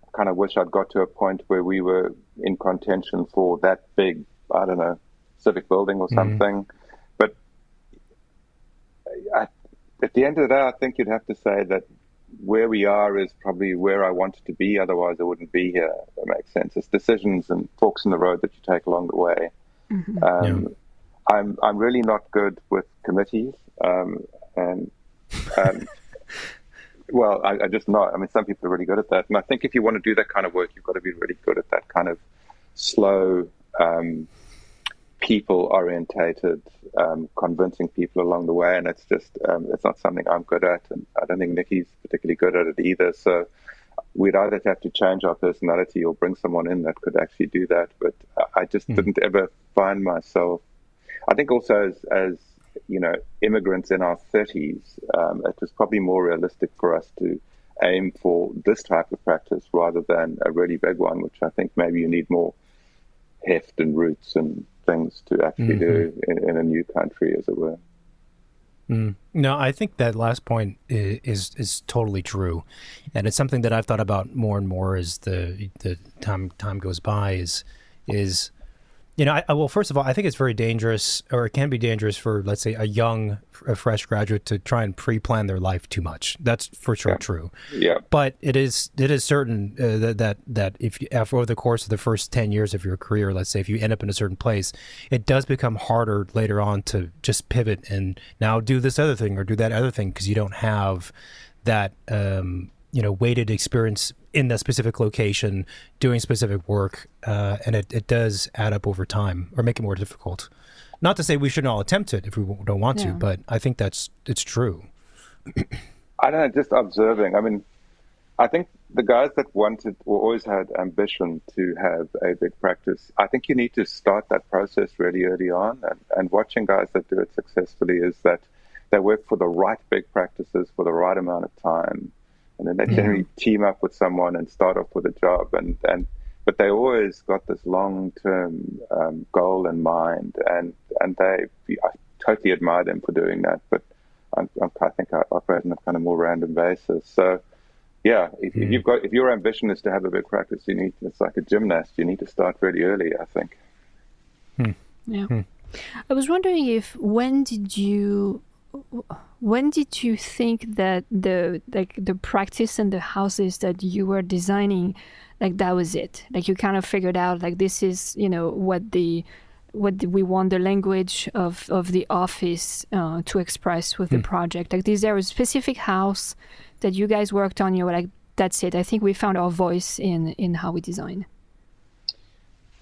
I kind of wish I'd got to a point where we were in contention for that big, I don't know, civic building or Mm. something. But I, at the end of the day, I think you'd have to say that where we are is probably where I wanted to be. Otherwise, I wouldn't be here. If that makes sense. It's decisions and forks in the road that you take along the way. Hmm. Yeah. Um, I'm really not good with committees, and um, well, I just not. I mean, some people are really good at that, and I think if you want to do that kind of work, you've got to be really good at that kind of slow, people orientated, convincing people along the way. And it's not something I'm good at, and I don't think Nikki's particularly good at it either. So we'd either have to change our personality or bring someone in that could actually do that. But I just Mm. didn't ever find myself. I think also as immigrants in our 30s, it was probably more realistic for us to aim for this type of practice rather than a really big one, which I think maybe you need more heft and roots and things to actually Hmm. do in a new country, as it were. Mm. No, I think that last point is totally true, and it's something that I've thought about more and more as the time goes by. Is well, first of all, I think it's very dangerous, or it can be dangerous for, let's say, a fresh graduate to try and pre-plan their life too much. That's for sure Yeah, true. yeah, But it is certain that if you, over the course of the first 10 years of your career, let's say, if you end up in a certain place, it does become harder later on to just pivot and now do this other thing or do that other thing, because you don't have that weighted experience in that specific location doing specific work, and it does add up over time or make it more difficult. Not to say we shouldn't all attempt it if we don't want to, Yeah. but I think it's true. I don't know, just observing. I mean, I think the guys that wanted or always had ambition to have a big practice, I think you need to start that process really early on. And watching guys that do it successfully is that they work for the right big practices for the right amount of time. And then they Yeah. generally team up with someone and start off with a job. But they always got this long-term goal in mind. And I totally admire them for doing that. But I think I operate on a kind of more random basis. So, yeah, if your ambition is to have a big practice, it's like a gymnast. You need to start really early, I think. Yeah. I was wondering if when did you think that the practice and the houses that you were designing, like that was it? Like you kind of figured out like this is, we want the language of the office to express with the project. Like is there a specific house that you guys worked on? You were like, that's it. I think we found our voice in how we design.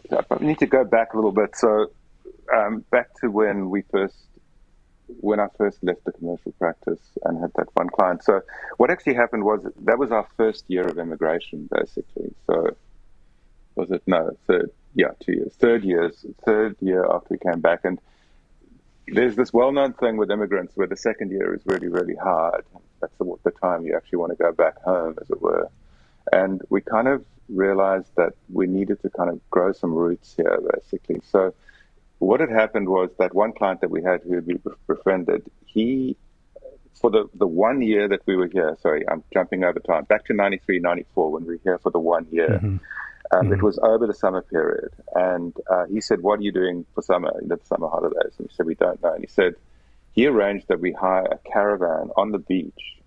So I probably need to go back a little bit. So back to when I first left the commercial practice and had that one client. So what actually happened was that was our first year of immigration, basically. So was it? No, third. Yeah, 2 years. Third year after we came back. And there's this well-known thing with immigrants where the second year is really, really hard. That's the time you actually want to go back home, as it were. And we kind of realized that we needed to kind of grow some roots here, basically. So what had happened was that one client that we had who we befriended, for the 1 year that we were here, sorry, I'm jumping over time, back to 93, 94, when we were here for the 1 year. Mm-hmm. It was over the summer period. And he said, what are you doing for summer, the summer holidays? And we said, we don't know. And he arranged that we hire a caravan on the beach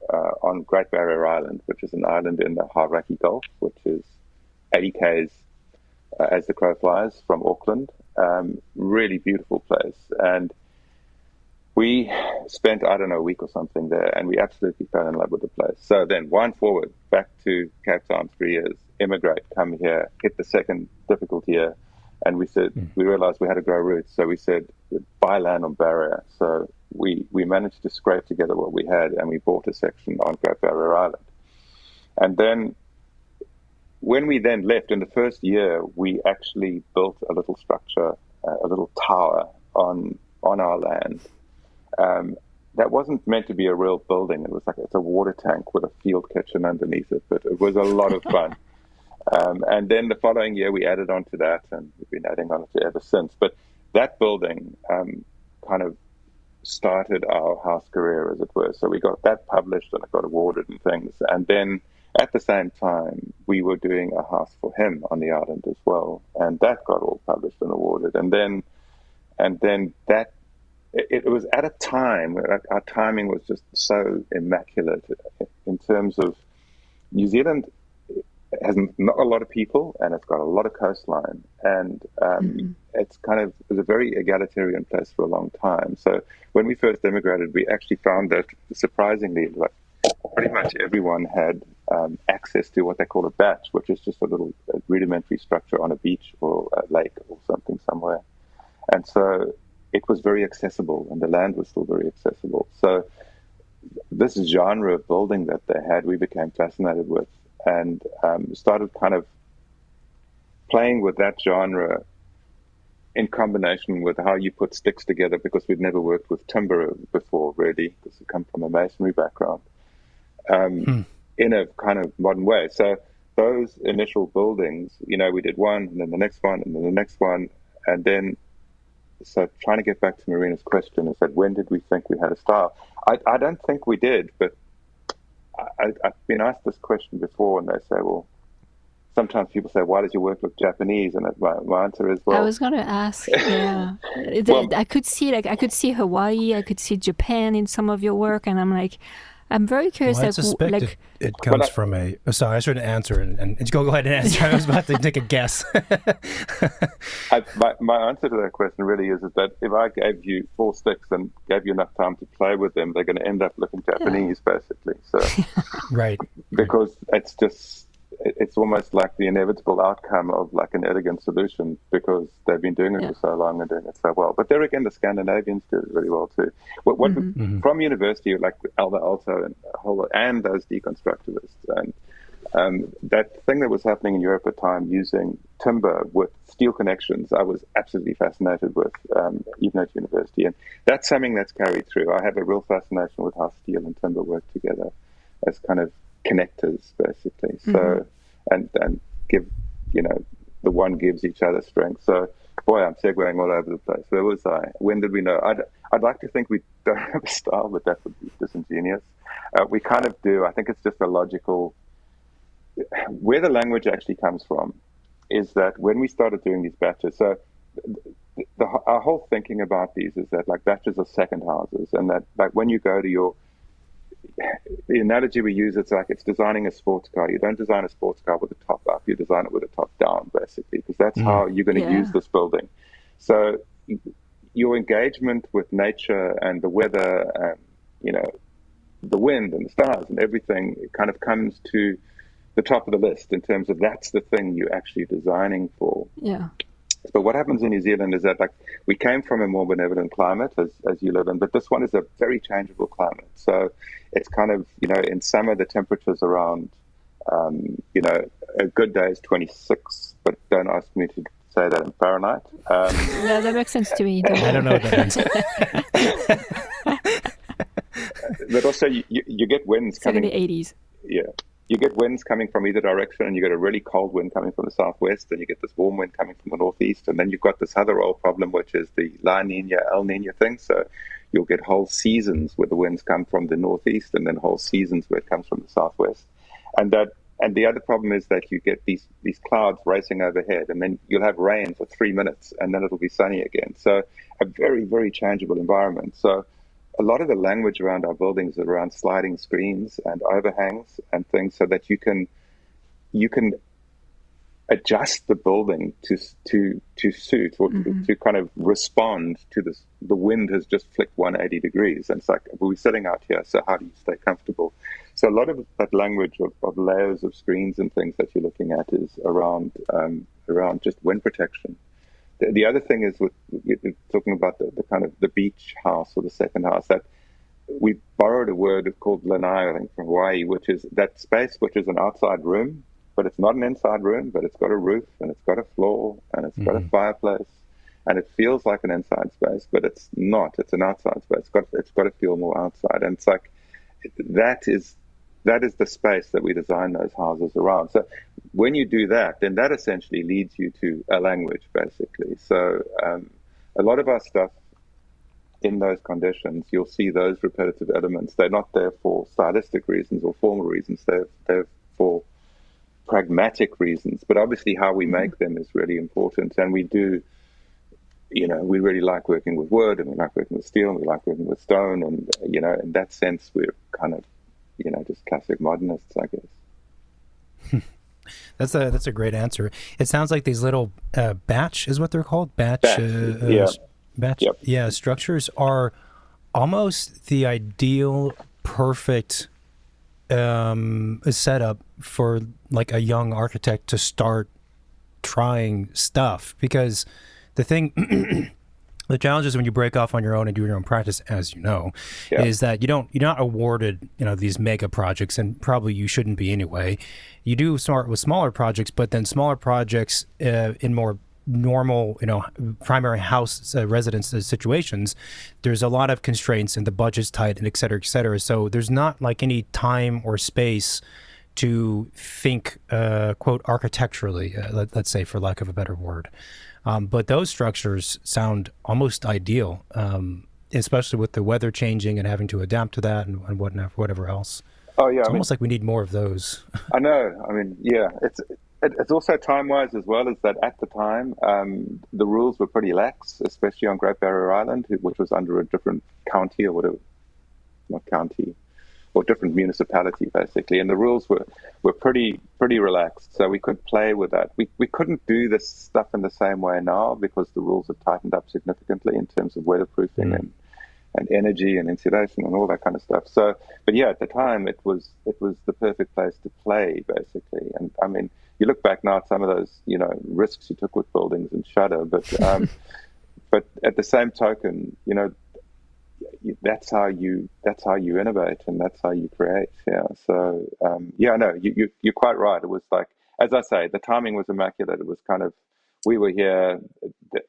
on Great Barrier Island, which is an island in the Hauraki Gulf, which is 80 k's as the crow flies from Auckland. Really beautiful place. And we spent, I don't know, a week or something there, and we absolutely fell in love with the place. So then, wind forward, back to Cape Town, 3 years, immigrate, come here, hit the second difficult year, and we realized we had to grow roots. So we said, buy land on Barrier. So we managed to scrape together what we had, and we bought a section on Great Barrier Island. And then, when we then left in the first year, we actually built a little structure, a little tower on our land. That wasn't meant to be a real building. It was it's a water tank with a field kitchen underneath it, but it was a lot of fun. And then the following year, we added on to that, and we've been adding on to it ever since. But that building kind of started our house career, as it were. So we got that published, and it got awarded and things. And then at the same time, we were doing a house for him on the island as well, and that got all published and awarded. And then that it was at a time where our timing was just so immaculate in terms of New Zealand has not a lot of people, and it's got a lot of coastline, and it's it was a very egalitarian place for a long time. So when we first immigrated, we actually found that surprisingly, like pretty much everyone had access to what they call a batch, which is just a little rudimentary structure on a beach or a lake or something somewhere. And so it was very accessible, and the land was still very accessible. So this genre of building that they had, we became fascinated with, and started kind of playing with that genre in combination with how you put sticks together, because we'd never worked with timber before, really, because we come from a masonry background, in a kind of modern way. So those initial buildings, we did one, and then the next one, and then the next one, and then so trying to get back to Marina's question is that when did we think we had a style? I don't think we did, but I've been asked this question before, and they say, well, sometimes people say, why does your work look Japanese? And my answer is, well, I was going to ask, yeah. Well, I could see Hawaii, I could see Japan in some of your work, and I'm like, I'm very curious. Well, I suspect it comes from a... Oh, sorry, I shouldn't answer. And go ahead and answer. I was about to take a guess. My answer to that question really is that if I gave you 4 sticks and gave you enough time to play with them, they're going to end up looking Japanese, basically. So, right. Because it's almost like the inevitable outcome of like an elegant solution, because they've been doing it for so long and doing it so well. But there again, the Scandinavians do it really well too. From university, like Aldo Alto and those deconstructivists, and that thing that was happening in Europe at the time using timber with steel connections, I was absolutely fascinated with, even at university. And that's something that's carried through. I have a real fascination with how steel and timber work together as kind of connectors, basically. So and give, the one gives each other strength. So boy, I'm segueing all over the place. Where was I? When did we know? I'd like to think we don't have a style, but that would be disingenuous. We kind of do. I think it's just a logical... Where the language actually comes from is that when we started doing these batches, so our whole thinking about these is that like batches are second houses, and that like when you go to the analogy we use, it's like it's designing a sports car. You don't design a sports car with the top up, you design it with the top down, basically, because that's how you're going to use this building. So your engagement with nature and the weather and, the wind and the stars and everything, it kind of comes to the top of the list in terms of that's the thing you're actually designing for. Yeah. But what happens in New Zealand is that, like, we came from a more benevolent climate, as you live in, but this one is a very changeable climate. So it's kind of, in summer the temperature's around, a good day is 26, but don't ask me to say that in Fahrenheit. Yeah, that makes sense to me. I don't know what that means. But also you get winds coming. 80s. Yeah. You get winds coming from either direction, and you get a really cold wind coming from the southwest, and you get this warm wind coming from the northeast, and then you've got this other old problem, which is the La Nina, El Nina thing. So you'll get whole seasons where the winds come from the northeast, and then whole seasons where it comes from the southwest. And the other problem is that you get these clouds racing overhead, and then you'll have rain for 3 minutes, and then it'll be sunny again. So a very, very changeable environment. So a lot of the language around our buildings is around sliding screens and overhangs and things, so that you can adjust the building to suit or to kind of respond to this. The wind has just flicked 180 degrees, and it's like, we're sitting out here, so how do you stay comfortable? So a lot of that language of layers of screens and things that you're looking at is around just wind protection. The other thing is, with talking about the kind of the beach house or the second house, that we borrowed a word called lanai, I think, from Hawaii, which is that space which is an outside room, but it's not an inside room, but it's got a roof and it's got a floor and it's got a fireplace, and it feels like an inside space, but it's not. It's an outside space. It's got to feel more outside, and it's like that is that is the space that we design those houses around. So when you do that, then that essentially leads you to a language, basically. So a lot of our stuff in those conditions, you'll see those repetitive elements. They're not there for stylistic reasons or formal reasons. They're for pragmatic reasons. But obviously how we make them is really important. And we do, we really like working with wood, and we like working with steel, and we like working with stone. And, in that sense, we're kind of, just classic modernists, I guess. That's a great answer. It sounds like these little batch is what they're called. Batch. Yeah. Batch. Yep. Yeah. Structures are almost the ideal, perfect setup for like a young architect to start trying stuff, because the thing. The challenge is when you break off on your own and do your own practice, as you know, is that you're not awarded, these mega projects, and probably you shouldn't be anyway. You do start with smaller projects, but then smaller projects in more normal, primary house residence situations, there's a lot of constraints and the budget's tight and et cetera, et cetera. So there's not like any time or space to think, quote, architecturally, let's say, for lack of a better word. But those structures sound almost ideal, especially with the weather changing and having to adapt to that and whatever else. Oh yeah, it's almost like we need more of those. I know. I mean, yeah, it's also time-wise as well, as that at the time the rules were pretty lax, especially on Great Barrier Island, which was under a different county or whatever, not county, or different municipality basically, and the rules were pretty relaxed, so we could play with that. We couldn't do this stuff in the same way now because the rules have tightened up significantly in terms of weatherproofing and energy and insulation and all that kind of stuff. So, but yeah, at the time it was the perfect place to play basically. And I mean, you look back now at some of those risks you took with buildings and shudder, but but at the same token, that's how you innovate, and that's how you create. Yeah. So no, you're quite right. It was like, as I say, the timing was immaculate. It was kind of, we were here,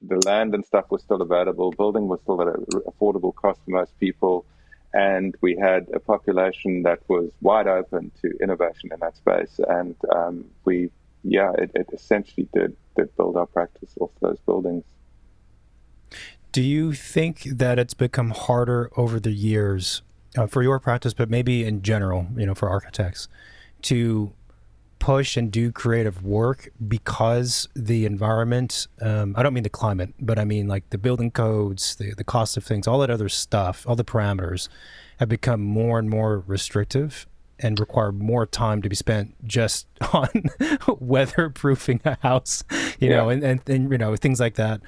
the land and stuff was still available, building was still at an affordable cost for most people, and we had a population that was wide open to innovation in that space. And it essentially did build our practice off those buildings. Do you think that it's become harder over the years for your practice, but maybe in general, for architects, to push and do creative work because the environment, I don't mean the climate, but I mean like the building codes, the cost of things, all that other stuff, all the parameters have become more and more restrictive and require more time to be spent just on weatherproofing a house, and things like that?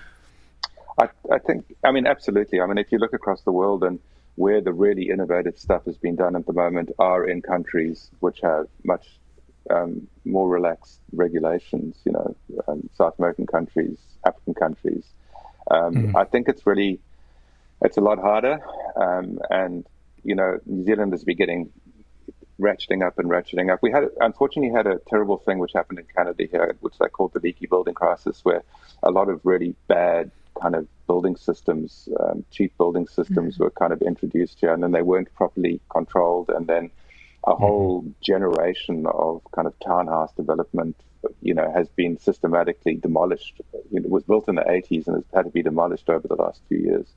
I think, absolutely. If you look across the world, and where the really innovative stuff has been done at the moment are in countries which have much more relaxed regulations, South American countries, African countries. I think it's a lot harder. And, New Zealand is beginning ratcheting up. We unfortunately had a terrible thing which happened in Canada here, which they called the leaky building crisis, where a lot of really bad kind of building systems, cheap building systems were kind of introduced here, and then they weren't properly controlled, and then a whole generation of kind of townhouse development, has been systematically demolished. It was built in the 80s and has had to be demolished over the last few years,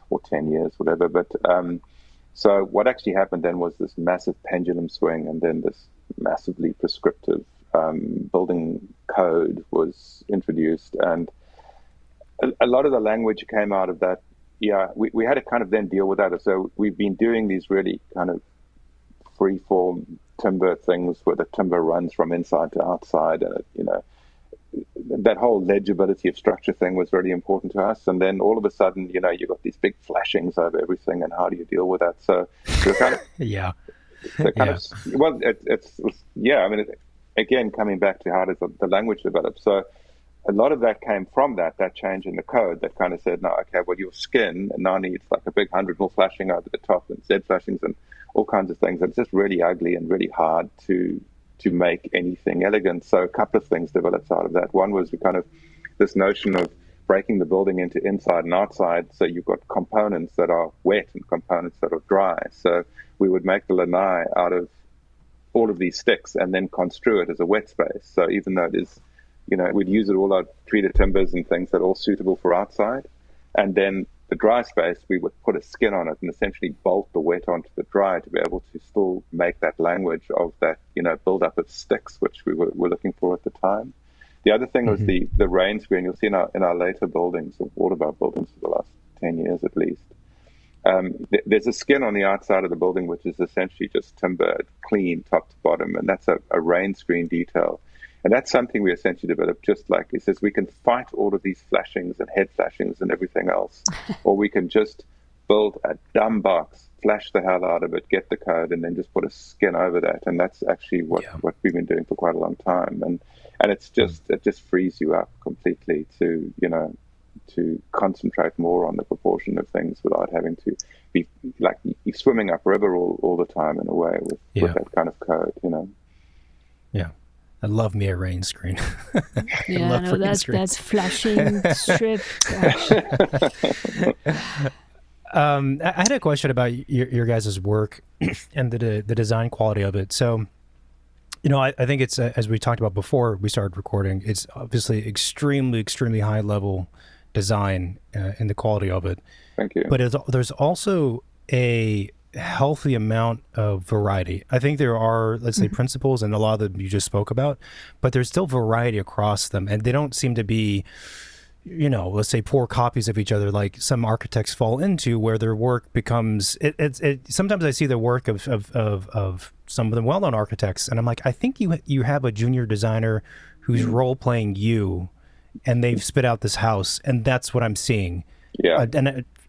or 10 years, whatever. But so what actually happened then was this massive pendulum swing, and then this massively prescriptive building code was introduced, and a lot of the language came out of that. Yeah, we had to kind of then deal with that. So we've been doing these really kind of free-form timber things where the timber runs from inside to outside, and that whole legibility of structure thing was really important to us. And then all of a sudden, you've got these big flashings over everything, and how do you deal with that? So we're kind of again, coming back to how does the language develop. So a lot of that came from that change in the code that kind of said, no, okay, well, your skin now needs like a big 100 mil flashing over the top, and Z flashings and all kinds of things. And it's just really ugly and really hard to make anything elegant. So a couple of things developed out of that. One was this notion of breaking the building into inside and outside. So you've got components that are wet and components that are dry. So we would make the lanai out of all of these sticks and then construe it as a wet space. So even though it is, we'd use it all our treated timbers and things that are all suitable for outside. And then the dry space, we would put a skin on it and essentially bolt the wet onto the dry to be able to still make that language of that, build up of sticks, which we were looking for at the time. The other thing was the rain screen. You'll see in our later buildings, or all of our buildings for the last 10 years at least, there's a skin on the outside of the building which is essentially just timbered, clean, top to bottom, and that's a rain screen detail. And that's something we essentially developed, just like it says, we can fight all of these flashings and head flashings and everything else, or we can just build a dumb box, flash the hell out of it, get the code, and then just put a skin over that. And that's actually what we've been doing for quite a long time. And it's just, it just frees you up completely to, to concentrate more on the proportion of things without having to be like you're swimming upriver all the time in a way with that kind of code, Yeah. I love me a rain screen. Yeah, no, that's flashing strip. I had a question about your guys' work and the design quality of it. So, I think it's, as we talked about before we started recording, it's obviously extremely, extremely high level design in the quality of it. Thank you. But there's also a healthy amount of variety. I think there are, let's say, principles, and a lot of them you just spoke about, but there's still variety across them, and they don't seem to be, let's say, poor copies of each other like some architects fall into, where their work becomes sometimes I see the work of some of the well-known architects, and I'm like, I think you have a junior designer who's role-playing you, and they've spit out this house, and that's what I'm seeing. Yeah.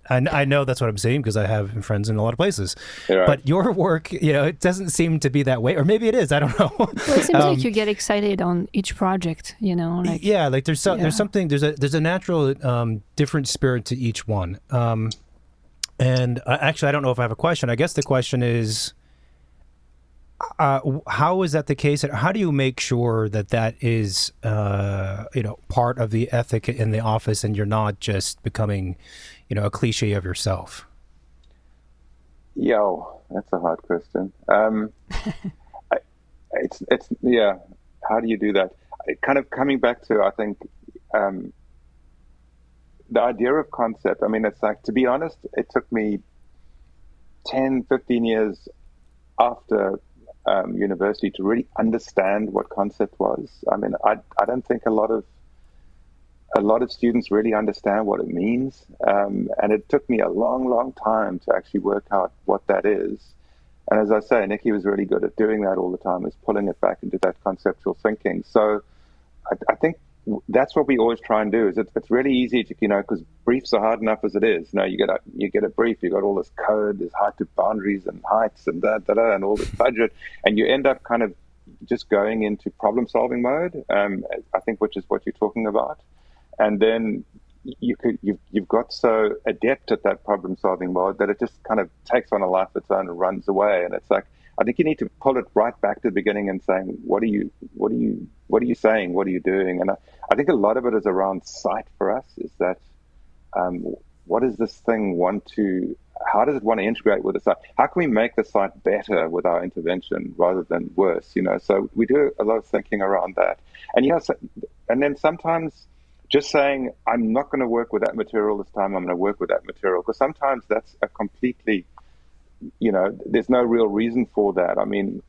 And I know that's what I'm saying because I have friends in a lot of places. Right. But your work, it doesn't seem to be that way, or maybe it is. I don't know. Well, it seems like you get excited on each project, like there's something, there's a natural different spirit to each one. And actually, I don't know if I have a question. I guess the question is, how is that the case? How do you make sure that is part of the ethic in the office, and you're not just becoming a cliche of yourself? That's a hard question. It's how do you do that? Kind of coming back to, I think, the idea of concept. I mean, it's like, to be honest, it took me 10, 15 years after university to really understand what concept was. I mean, I don't think a lot of students really understand what it means. And it took me a long, long time to actually work out what that is. And as I say, Nikki was really good at doing that all the time, is pulling it back into that conceptual thinking. So I think that's what we always try and do. Is it's really easy to, because briefs are hard enough as it is. You get a brief, you got all this code, there's height to boundaries and heights and and all this budget, and you end up kind of just going into problem solving mode. I think, which is what you're talking about. And then you've got so adept at that problem solving mode that it just kind of takes on a life of its own and runs away. And it's like, I think you need to pull it right back to the beginning and saying, what are you saying? What are you doing? And I think a lot of it is around sight for us, is that what does this thing how does it want to integrate with the site? How can we make the site better with our intervention rather than worse? So we do a lot of thinking around that. And and then sometimes just saying, I'm not going to work with that material this time, I'm going to work with that material. Because sometimes that's a completely, there's no real reason for that. I mean,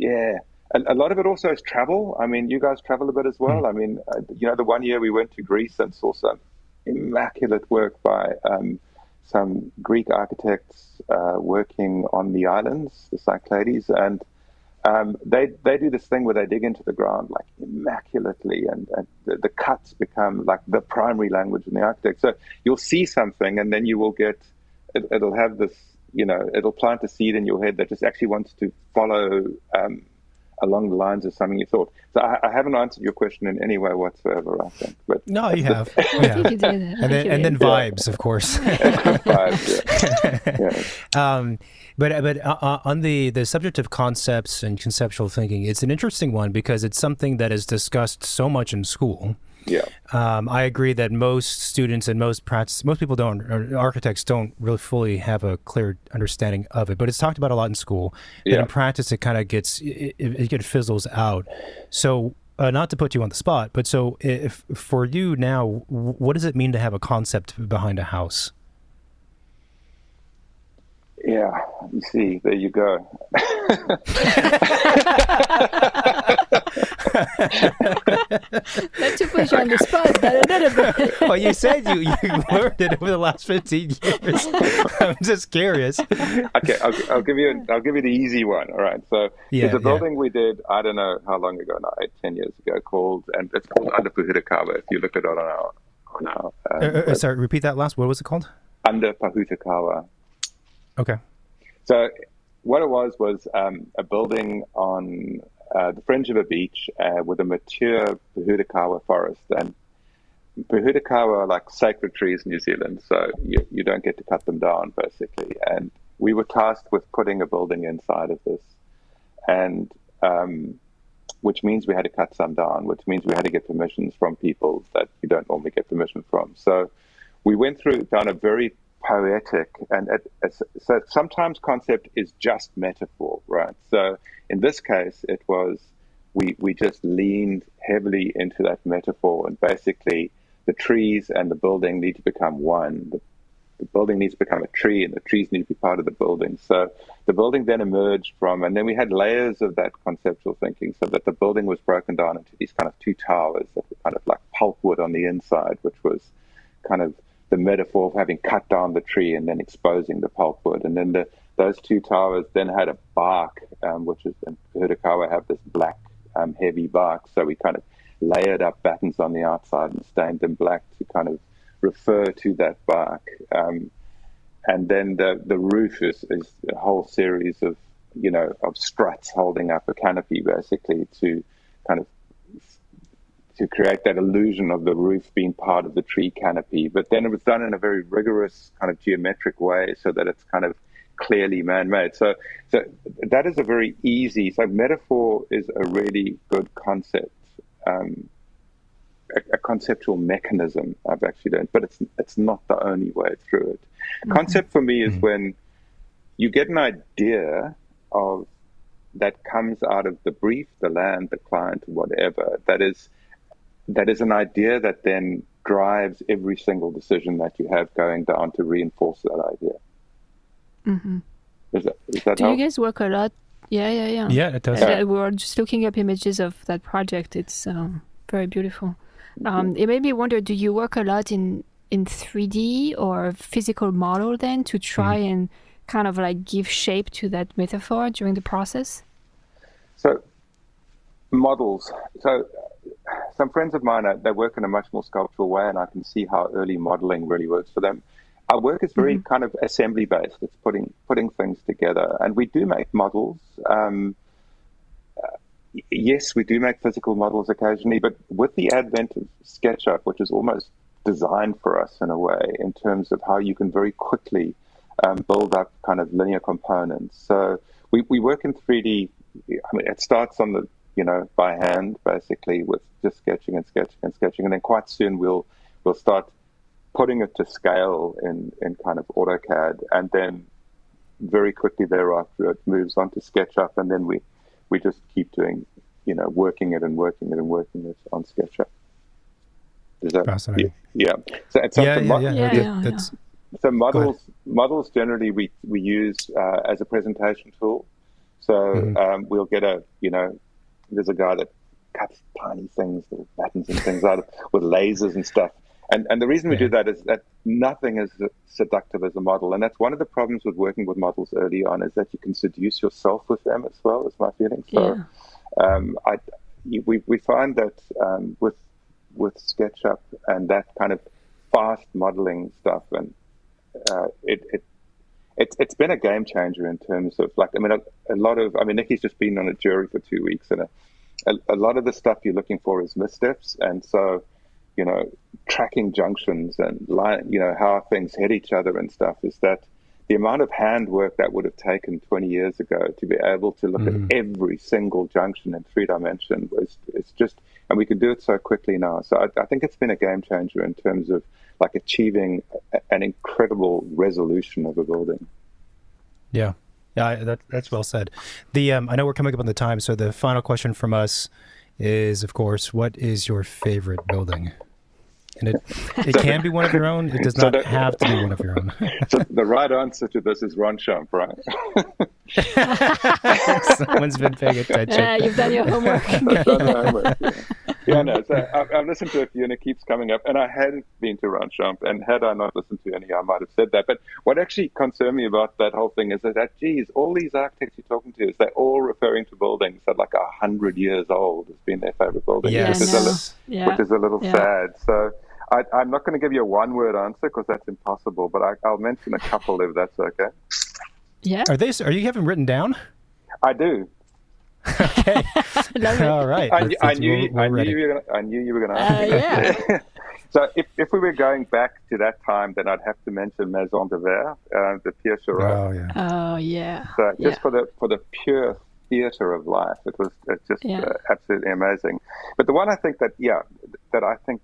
a lot of it also is travel. I mean, you guys travel a bit as well. I mean, the one year we went to Greece and saw some immaculate work by some Greek architects working on the islands, the Cyclades, and they do this thing where they dig into the ground like immaculately, and the cuts become like the primary language in the architect. So you'll see something, and then you will get it'll have this, it'll plant a seed in your head that just actually wants to follow along the lines of something you thought. So I haven't answered your question in any way whatsoever, I think. But no, you have. I think you did. And then vibes, of course. Vibes, yeah. But on the subject of concepts and conceptual thinking, it's an interesting one because it's something that is discussed so much in school. Yeah. I agree that most students and most people don't, or architects don't really fully have a clear understanding of it. But it's talked about a lot in school. But Yeah. in practice, it kind of it fizzles out. So, not to put you on the spot, but so if for you now, what does it mean to have a concept behind a house? Yeah, you see, there you go. Not to put you on the spot, but a little bit. Well, you said you learned it over the last 15 years. I'm just curious. Okay, I'll give you the easy one. All right. So there's a building we did, I don't know how long ago now, 10 years ago, it's called Under Pahutakawa. If you look at it on our sorry, repeat that last. What was it called? Under Pahutakawa. Okay. So what it was a building on the fringe of a beach with a mature Pahutakawa forest. And Pahutakawa are like sacred trees in New Zealand, so you don't get to cut them down, basically. And we were tasked with putting a building inside of this, and which means we had to cut some down, which means we had to get permissions from people that you don't normally get permission from. So we went down a very poetic, and so sometimes concept is just metaphor, right? So in this case, it was we just leaned heavily into that metaphor, and basically the trees and the building need to become one. The building needs to become a tree, and the trees need to be part of the building. So the building then emerged from, and then we had layers of that conceptual thinking, so that the building was broken down into these kind of two towers that were kind of like pulpwood on the inside, which was kind of the metaphor of having cut down the tree and then exposing the pulpwood. And then those two towers then had a bark, which is, in Pahutakawa have this black, heavy bark. So we kind of layered up battens on the outside and stained them black to kind of refer to that bark. And then the roof is a whole series of, of struts holding up a canopy, basically, to kind of to create that illusion of the roof being part of the tree canopy. But then it was done in a very rigorous kind of geometric way so that it's kind of clearly man-made. So that is a very easy, so metaphor is a really good concept, a conceptual mechanism I've actually learned, but it's not the only way through it. Mm-hmm. Concept for me is when you get an idea of that comes out of the brief, the land, the client, whatever, that is an idea that then drives every single decision that you have going down to reinforce that idea. Mm-hmm. Is that Do you guys work a lot? Yeah. Yeah, it does. We were just looking up images of that project. It's very beautiful. It made me wonder, do you work a lot in 3D or physical model then to try and kind of like give shape to that metaphor during the process? So models. So some friends of mine, they work in a much more sculptural way, and I can see how early modeling really works for them. Our work is very kind of assembly-based. It's putting things together. And we do make models. Yes, we do make physical models occasionally, but with the advent of SketchUp, which is almost designed for us in a way, in terms of how you can very quickly build up kind of linear components. So we work in 3D. I mean, it starts on the by hand, basically, with just sketching, and then quite soon we'll start putting it to scale in kind of AutoCAD, and then very quickly thereafter it moves on to SketchUp, and then we just keep doing, working it on SketchUp. Is that fascinating? Yeah. Yeah. So models generally we use as a presentation tool. So we'll get there's a guy that cuts tiny things, little buttons and things out with lasers and stuff. And the reason we do that is that nothing is seductive as a model. And that's one of the problems with working with models early on, is that you can seduce yourself with them as well, is my feeling. So we find that with SketchUp and that kind of fast modeling stuff, and it's been a game changer in terms of Nikki's just been on a jury for 2 weeks, and a lot of the stuff you're looking for is missteps, and so tracking junctions and how things hit each other and stuff, is that the amount of handwork that would have taken 20 years ago to be able to look at every single junction in 3 dimension it's just, and we can do it so quickly now. So I think it's been a game changer in terms of like achieving an incredible resolution of a building. Yeah. Yeah, that's well said. I know we're coming up on the time, so the final question from us is, of course, what is your favorite building? And it can be one of your own. It does not have to be one of your own. So the right answer to this is Ronchamp, right? Someone's been paying attention. You've done your homework. Yeah, no. So I've listened to a few, and it keeps coming up. And I hadn't been to Ronchamp, and had I not listened to any, I might have said that. But what actually concerned me about that whole thing is that, geez, all these architects you're talking to, is they're all referring to buildings that like 100 years old has been their favorite building, yes. which is a little sad. So I'm not going to give you a one-word answer because that's impossible, but I'll mention a couple if that's okay. Yeah. Are you having written down? I do. Okay. All right. I knew you were going to ask me. Yeah. So if we were going back to that time, then I'd have to mention Maison de Verre, the Pierre Charot. Oh yeah. Oh yeah. So just for the pure theater of life, it's just absolutely amazing. But the one I think that I think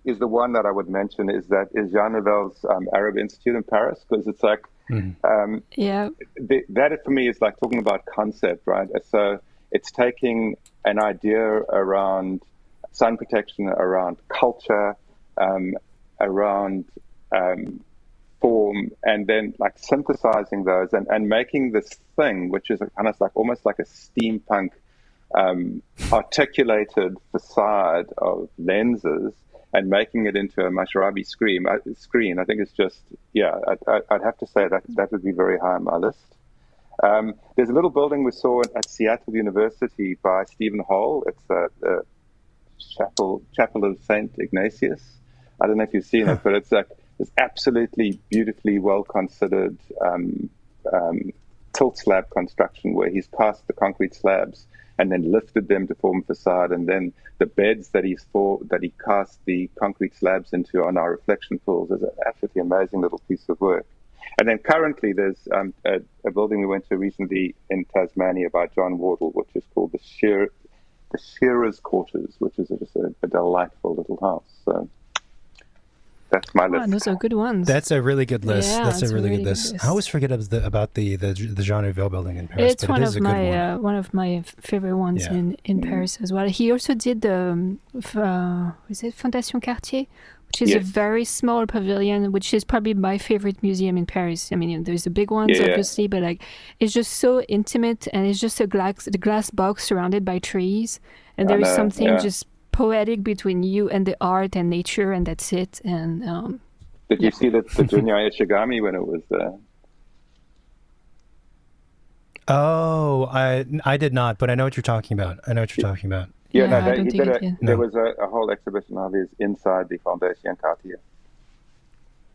is the one that I would mention is Jean Nouvel's Arab Institute in Paris, because it's like that for me is like talking about concept, right? So it's taking an idea around sun protection, around culture, around form, and then like synthesizing those and making this thing, which is a kind of like almost like a steampunk articulated facade of lenses, and making it into a Mashrabi screen. I think it's just, I'd have to say that would be very high on my list. There's a little building we saw at Seattle University by Stephen Hall. It's the Chapel of St. Ignatius. I don't know if you've seen it, but it's like this absolutely beautifully well-considered tilt slab construction where he's cast the concrete slabs and then lifted them to form facade, and then the beds that he cast the concrete slabs into on our reflection pools is an absolutely amazing little piece of work. And then currently there's a building we went to recently in Tasmania by John Wardle, which is called the Shearer's Quarters, which is just a delightful little house. So that's my list. Those are good ones. That's a really good list. Yeah, that's a really good list. I always forget about the Jean Nouvel building in Paris. It's one of my favorite ones in Paris as well. He also did the Fondation Cartier, which is a very small pavilion, which is probably my favorite museum in Paris. I mean, there's the big ones, obviously, but like it's just so intimate, and it's just the glass box surrounded by trees, and there is something just poetic between you and the art and nature, and that's it. And did you see the Junior Ishigami when it was there? Oh, I did not, but I know what you're talking about. There was a whole exhibition of his inside the Fondation Cartier.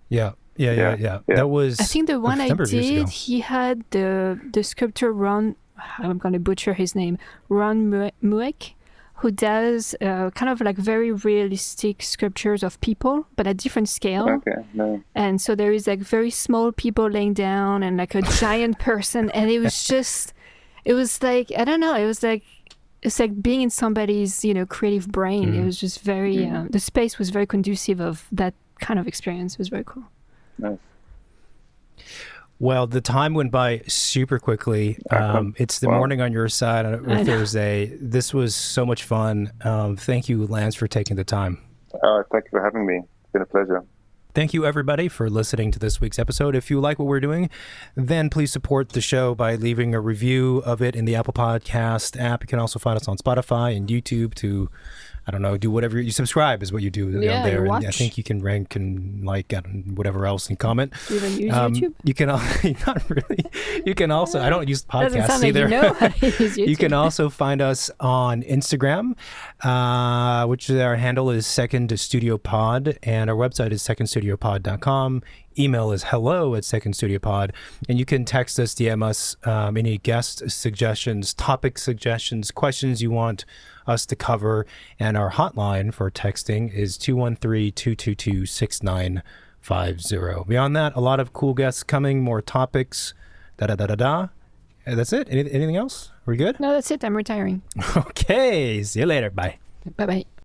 Yeah. That was, I think the one I did, he had the sculptor Ron, I'm going to butcher his name, Ron Mueck, who does kind of like very realistic sculptures of people, but at different scale. Okay, no. And so there is like very small people laying down and like a giant person. And it was like, I don't know, it's like being in somebody's, creative brain. It was just very, the space was very conducive of that kind of experience. It was very cool. Nice. Well, the time went by super quickly. It's the morning on your side on Thursday. This was so much fun. Thank you, Lance, for taking the time. Thank you for having me. It's been a pleasure. Thank you, everybody, for listening to this week's episode. If you like what we're doing, then please support the show by leaving a review of it in the Apple Podcast app. You can also find us on Spotify and YouTube to, I don't know, do whatever you subscribe is what you do there. Watch. And I think you can rank and like and whatever else and comment. Do you even use YouTube? You can not really. You can also. I don't use podcasts either. Like you know how to use YouTube. You can also find us on Instagram, which our handle is Second Studio Pod, and our website is secondstudiopod.com. Email is hello@secondstudiopod, and you can text us, DM us any guest suggestions, topic suggestions, questions you want us to cover, and our hotline for texting is 213-222-6955. Beyond that, a lot of cool guests coming, more topics, da-da-da-da-da. That's it? Anything else? We're good? No, that's it. I'm retiring. Okay. See you later. Bye. Bye-bye.